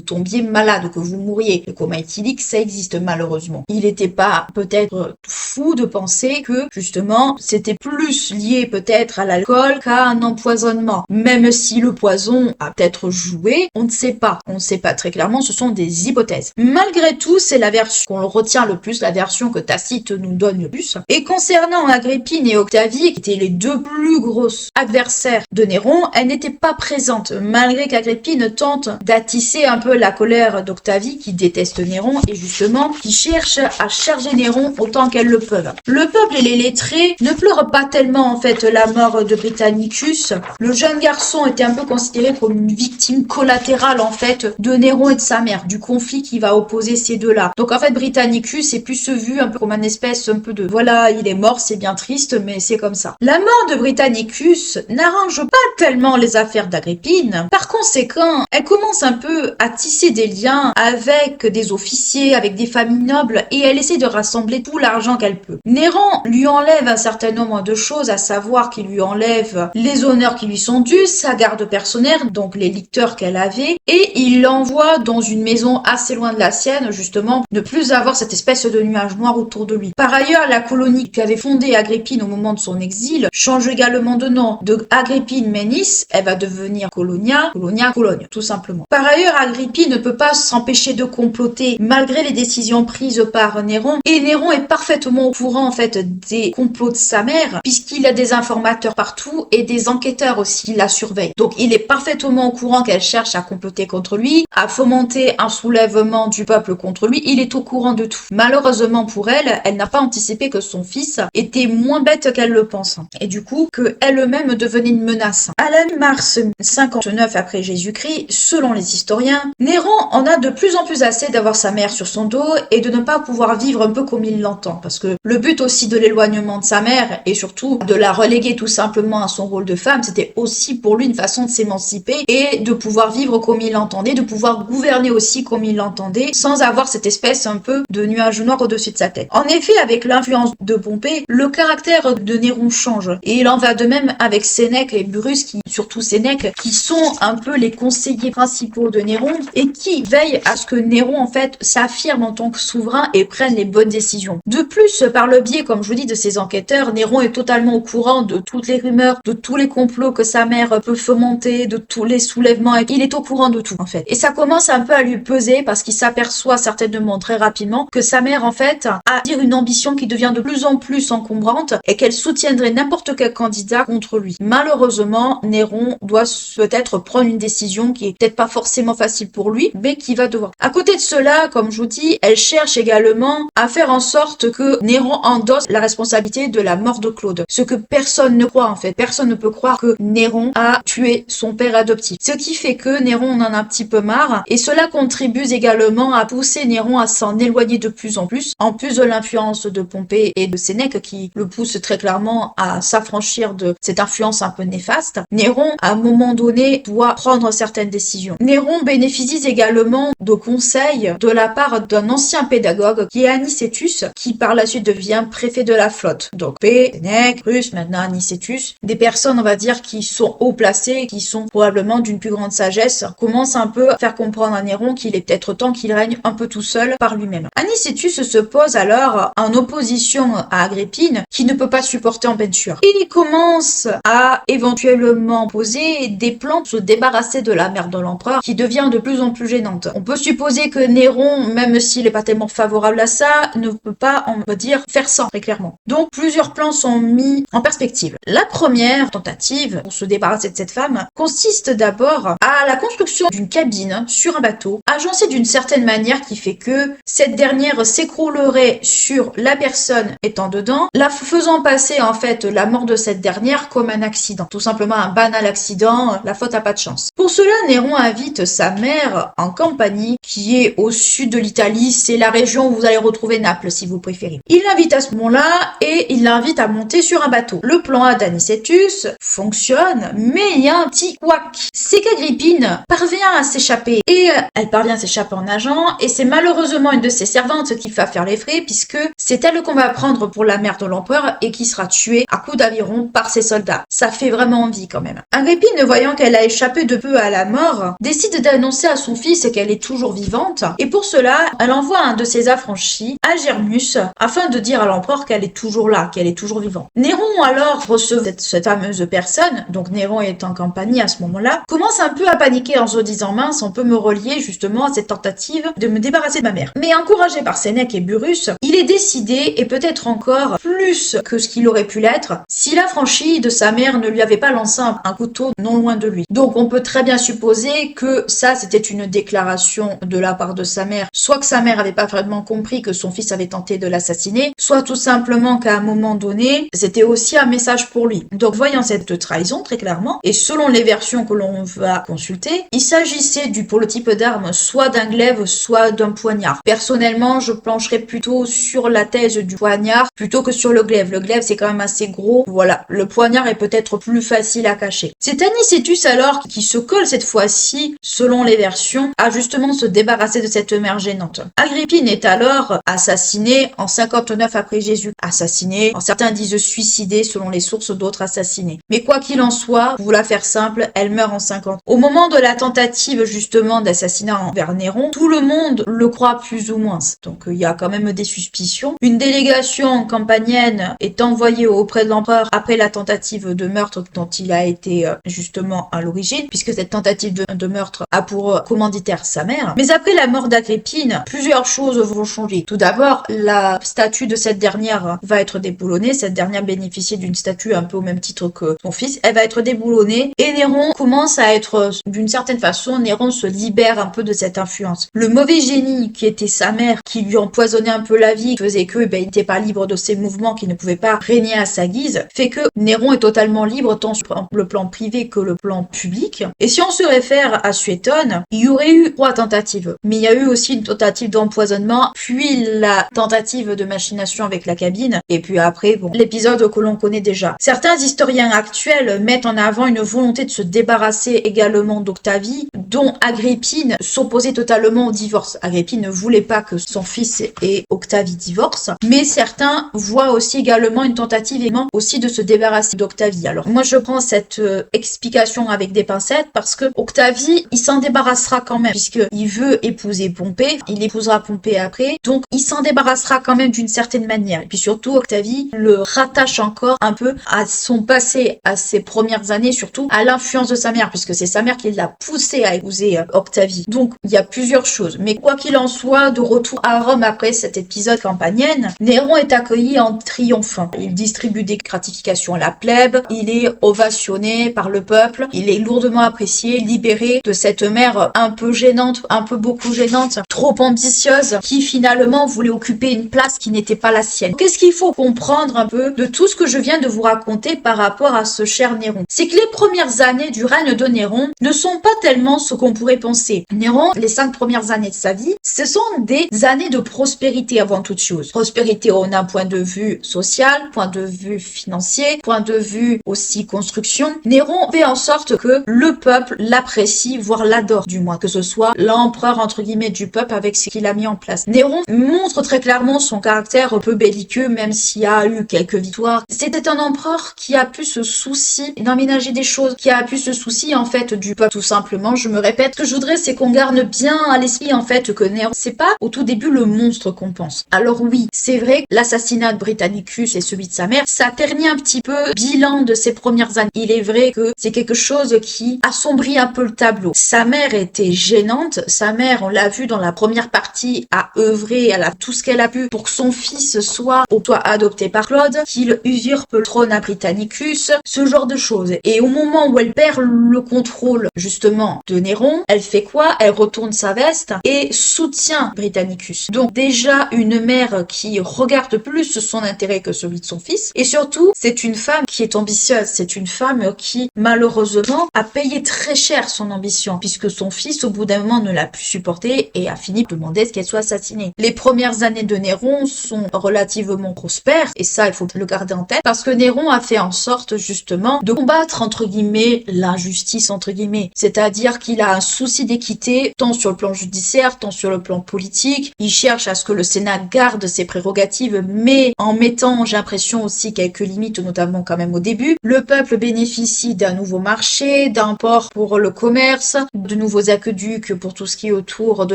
tombiez malade, que vous mouriez. Le coma éthylique, ça existe malheureusement. Il n'était pas peut-être fou de penser que, justement, c'était plus lié peut-être à l'alcool qu'à un empoisonnement. Même si le poison a peut-être joué, on ne sait pas. On ne sait pas très clairement, ce sont des hypothèses. Malgré tout, c'est la version qu'on retient le plus, la version que Tacite nous donne le plus. Et concernant Agrippine et Octavie, qui étaient les 2 plus grosses adversaires de Néron, elles n'étaient pas présentes, malgré qu'Agrippine tente d'attisser un peu la colère d'Octavie, qui déteste Néron, et justement, qui cherche à charger Néron autant qu'elles le peuvent. Le peuple et les lettrés ne pleurent pas tellement, en fait, la mort de Britannicus. Le jeune garçon était un peu considéré comme une victime collatérale, en fait, de Néron et de sa mère, du conflit qui va opposer ces deux-là. Donc, en fait, Britannicus est plus vu un peu comme un espèce un peu de voilà, il est mort, c'est bien triste, mais c'est comme ça. La mort de Britannicus n'arrange pas tellement les affaires d'Agrippine. Par conséquent, elle commence un peu à tisser des liens avec des officiers, avec des familles nobles, et elle essaie de rassembler tout l'argent qu'elle peut. Néron lui enlève un certain nombre de choses, à savoir qu'il lui enlève les honneurs qui lui sont dus, sa garde personnelle, donc les licteurs qu'elle avait, et il l'envoie dans une maison assez loin de la sienne, justement, ne plus avoir cette espèce de nuage noir autour de lui. Par ailleurs, la colonie qu'avait fondée Agrippine au moment de son exil change également de nom. De Agrippine Ménis, elle va devenir Colonia, Cologne, tout simplement. Par ailleurs, Agrippine ne peut pas s'empêcher de comploter malgré les décisions prises par Néron, et Néron est parfaitement au courant, en fait, des complots de sa mère, puisqu'il a des informateurs partout et des enquêteurs aussi qui la surveillent. Donc, il est parfaitement au courant qu'elle cherche à comploter contre lui, à fomenter un soulèvement du peuple contre lui. Il est au courant de tout. Malheureusement pour elle, elle n'a pas anticipé que son fils était moins bête qu'elle le pense. Et du coup, que elle-même devenait une menace. À la mi-mars 59 après Jésus-Christ, selon les historiens, Néron en a de plus en plus assez d'avoir sa mère sur son dos et de ne pas pouvoir vivre un peu comme il l'entend. Parce que le but aussi de l'éloignement de sa mère et surtout de la reléguer tout simplement à son rôle de femme, c'était aussi pour lui une façon de s'émanciper et de pouvoir vivre comme il l'entendait, de pouvoir gouverner aussi comme il l'entendait, sans avoir cette espèce un peu de nuage noir au-dessus de sa tête. En effet, avec l'influence de Pompée, le caractère de Néron change. Et il en va de même avec Sénèque et Burrus, surtout Sénèque, qui sont un peu les conseillers principaux de Néron et qui veillent à ce que Néron, en fait, s'affirme en tant que souverain et prenne les bonnes décisions. De plus, par le biais, comme je vous dis, de ces enquêteurs, Néron est totalement au courant de toutes les rumeurs, de tous les complots que sa mère peut fomenter, de tous les soulèvements. Il est au courant de tout, en fait. Et ça commence un peu à lui peser parce qu'il s'aperçoit certainement très rapidement que sa mère, en fait, a une ambition qui devient de plus en plus encombrante et qu'elle soutiendrait n'importe quel candidat contre lui. Malheureusement, Néron doit peut-être prendre une décision qui est peut-être pas forcément facile pour lui, mais qui va devoir. À côté de cela, comme je vous dis, elle cherche également à faire en sorte que Néron endosse la responsabilité de la mort de Claude. Ce que personne ne croit en fait. Personne ne peut croire que Néron a tué son père adoptif. Ce qui fait que Néron en a un petit peu marre et cela contribue également à pousser Néron à s'en éloigner de plus en plus de l'influence de Pompée et de Sénèque qui le pousse très clairement à s'affranchir de cette influence un peu néfaste. Néron, à un moment donné, doit prendre certaines décisions. Néron bénéficie également de conseils de la part d'un ancien pédagogue qui est Anicetus, qui par la suite devient préfet de la flotte. Donc Pompée, Sénèque, Brutus, maintenant Anicetus, des personnes, on va dire, qui sont haut placées, qui sont probablement d'une plus grande sagesse, commencent un peu à faire comprendre à Néron qu'il est peut-être temps qu'il règne un peu tout seul par lui-même. Anicetus se pose alors en opposition à Agrippine, qui ne peut pas supporter en peinture. Il commence à éventuellement poser des plans pour se débarrasser de la mère de l'empereur, qui devient de plus en plus gênante. On peut supposer que Néron, même s'il n'est pas tellement favorable à ça, ne peut pas, on va dire, faire ça, très clairement. Donc, plusieurs plans sont mis en perspective. La première tentative pour se débarrasser de cette femme consiste d'abord à la construction d'une cabine sur un bateau, agencée d'une certaine manière qui fait que cette dernière s'écroulerait sur la personne étant dedans, la faisant passer en fait la mort de cette dernière comme un accident. Tout simplement un banal accident, la faute a pas de chance. Pour cela, Néron invite sa mère en Campanie, qui est au sud de l'Italie, c'est la région où vous allez retrouver Naples si vous préférez. Il l'invite à ce moment-là et il l'invite à monter sur un bateau. Le plan A d'Anicetus fonctionne, mais il y a un petit couac. C'est qu'Agrippine parvient à s'échapper et elle parvient à s'échapper en nageant et c'est malheureusement une de ses servantes qui va faire les frais puisque c'est elle qu'on va prendre pour la mère de l'empereur et qui sera tuée à coups d'aviron par ses soldats. Ça fait vraiment envie quand même. Agrippine, voyant qu'elle a échappé de peu à la mort, décide d'annoncer à son fils qu'elle est toujours vivante et pour cela, elle envoie un de ses affranchis à Germus afin de dire à l'empereur qu'elle est toujours là, qu'elle est toujours vivante. Néron alors reçoit cette fameuse personne, donc Néron est en Campanie à ce moment-là, commence un peu à paniquer en se disant mince, on peut me relier justement à cette tentative de me débarrasser de ma mère. Mais encouragé par Sénèque et Burrus, il est décidé, et peut-être encore plus que ce qu'il aurait pu l'être, si l'affranchi de sa mère ne lui avait pas lancé un couteau non loin de lui. Donc on peut très bien supposer que ça c'était une déclaration de la part de sa mère, soit que sa mère avait pas vraiment compris que son fils avait tenté de l'assassiner, soit tout simplement qu'à un moment donné, c'était aussi un message pour lui. Donc voyant cette trahison très clairement, et selon les versions que l'on va consulter, il s'agissait pour le type d'arme soit d'un glaive, soit d'un poignard. Personnellement, je plancherais plutôt sur la thèse du poignard plutôt que sur le glaive. Le glaive c'est quand même assez gros, voilà. Le poignard est peut-être plus facile à cacher. C'est Anicetus alors qui se colle cette fois-ci, selon les versions, à justement se débarrasser de cette mère gênante. Agrippine est alors assassinée en 59 après Jésus. Assassinée, certains disent suicidée selon les sources, d'autres assassinée. Mais quoi qu'il en soit, pour vous la faire simple, elle meurt en 50. Au moment de la tentative justement d'assassinat envers Néron, tout le monde le croit plus ou moins. Donc il y a quand même des suspicions. Une délégation campanienne est envoyée auprès de l'empereur après la tentative de meurtre dont il a été justement à l'origine, puisque cette tentative de meurtre a pour commanditaire sa mère. Mais après la mort d'Agrippine, plusieurs choses vont changer. Tout d'abord, la statue de cette dernière va être déboulonnée. Cette dernière bénéficiait d'une statue un peu au même titre que son fils. Elle va être déboulonnée et Néron commence à être, d'une certaine façon, Néron se libère un peu de cette influence. Le mauvais génie qui était sa mère, qui lui empoisonnait un peu la vie, faisait que il n'était pas libre de ses mouvements, qu'il ne pouvait pas régner à sa guise, fait que Néron est totalement libre tant sur le plan privé que le plan public. Et si on se réfère à Suétone, il y aurait eu 3 tentatives, mais il y a eu aussi une tentative d'empoisonnement, puis la tentative de machination avec la cabine, et puis après, bon, l'épisode que l'on connaît déjà. Certains historiens actuels mettent en avant une volonté de se débarrasser également d'Octavie, dont Agrippine s'opposait totalement au divorce. Agrippine ne voulait pas que son fils et Octavie divorcent, mais certains voient aussi également une tentative aussi de se débarrasser d'Octavie. Alors moi je prends cette explication avec des pincettes parce que Octavie, il s'en débarrassera quand même, puisqu'il veut épouser Pompée, il épousera Pompée après, donc il s'en débarrassera quand même d'une certaine manière. Et puis surtout, Octavie le rattache encore un peu à son passé, à ses premières années, surtout à l'influence de sa mère, puisque c'est sa mère qui l'a poussé à épouser Octavie. Donc il y a plusieurs choses, mais quoi qu'il en soit, de retour à Rome après cet épisode campanienne, Néron est accueilli en triomphant. Il distribue des gratifications à la plèbe, il est ovationné par le peuple, il est lourdement apprécié, libéré de cette mère un peu gênante, un peu beaucoup gênante, trop ambitieuse, qui finalement voulait occuper une place qui n'était pas la sienne. Qu'est-ce qu'il faut comprendre un peu de tout ce que je viens de vous raconter par rapport à ce cher Néron? C'est que les premières années du règne de Néron ne sont pas tellement ce qu'on pourrait penser. Néron, les 5 premières années de sa vie, ce sont des années de prospérité avant toute chose. Prospérité d'un point de vue social, point de vue financier, point de vue aussi construction. Néron fait en sorte que le peuple l'apprécie, voire l'adore du moins, que ce soit l'empereur entre guillemets du peuple avec ce qu'il a mis en place. Néron montre très clairement son caractère un peu belliqueux, même s'il y a eu quelques victoires. C'était un empereur qui a pu se soucier d'emménager des choses, qui a pu se soucier en fait du peuple tout simplement. Je me répète, ce que je voudrais c'est qu'on garde bien à l'esprit en fait que Néron, c'est pas au tout début le monstre qu'on pense. Alors oui, c'est vrai que l'assassinat de Britannicus et celui de sa mère, ça ternit un petit peu le bilan de ses premières années. Il est vrai que c'est quelque chose qui assombrit un peu le tableau. Sa mère était gênante. Sa mère, on l'a vu dans la première partie, a œuvré, elle a tout ce qu'elle a pu pour que son fils soit adopté par Claude, qu'il usurpe le trône à Britannicus, ce genre de choses. Et au moment où elle perd le contrôle, justement, de Néron, elle fait quoi? Elle retourne sa veste et soutient Britannicus. Donc déjà, une mère qui regarde plus son intérêt que celui de son fils. Et surtout, c'est une femme qui est ambitieuse. C'est une femme qui, malheureusement, a payé très cher son ambition, puisque son fils, au bout d'un moment, ne l'a plus supporté et a fini de demander qu'elle soit assassinée. Les premières années de Néron sont relativement prospères, et ça, il faut le garder en tête, parce que Néron a fait en sorte, justement, de combattre, entre guillemets, l'injustice, entre guillemets. C'est-à-dire qu'il a un souci d'équité, tant sur le plan judiciaire, tant sur le plan politique. Il cherche à ce que le Sénat garde ses prérogatives, mais en mettant, j'ai l'impression aussi, quelques limites, notamment quand même au début. Le peuple bénéficie d'un nouveau marché, d'un port pour le commerce, de nouveaux aqueducs pour tout ce qui est autour de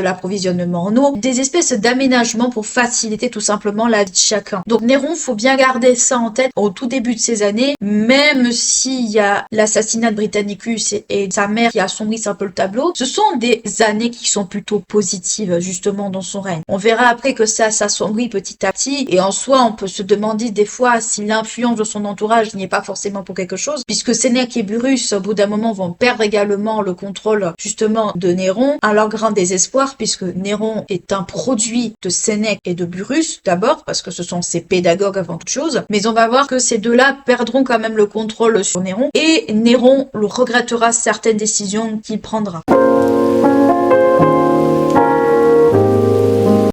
l'approvisionnement en eau, des espèces d'aménagements pour faciliter tout simplement la vie de chacun. Donc Néron, faut bien garder ça en tête au tout début de ces années, même s'il y a l'assassinat de Britannicus et sa mère qui assombrit un peu le tableau, ce sont des années qui sont plutôt positives justement dans son règne. On verra après que ça s'assombrit petit à petit, et en soi on peut se demander des fois si l'influence de son entourage n'y est pas forcément pour quelque chose, puisque Sénèque et Burrus au bout d'un moment vont perdre également le contrôle justement de Néron, à leur grand désespoir, puisque Néron est un produit de Sénèque et de Burrus d'abord, parce que ce sont ses pédagogues avant toute chose, mais on va voir que ces deux-là perdront quand même le contrôle sur Néron, et Néron regrettera certaines décisions qu'il prendra.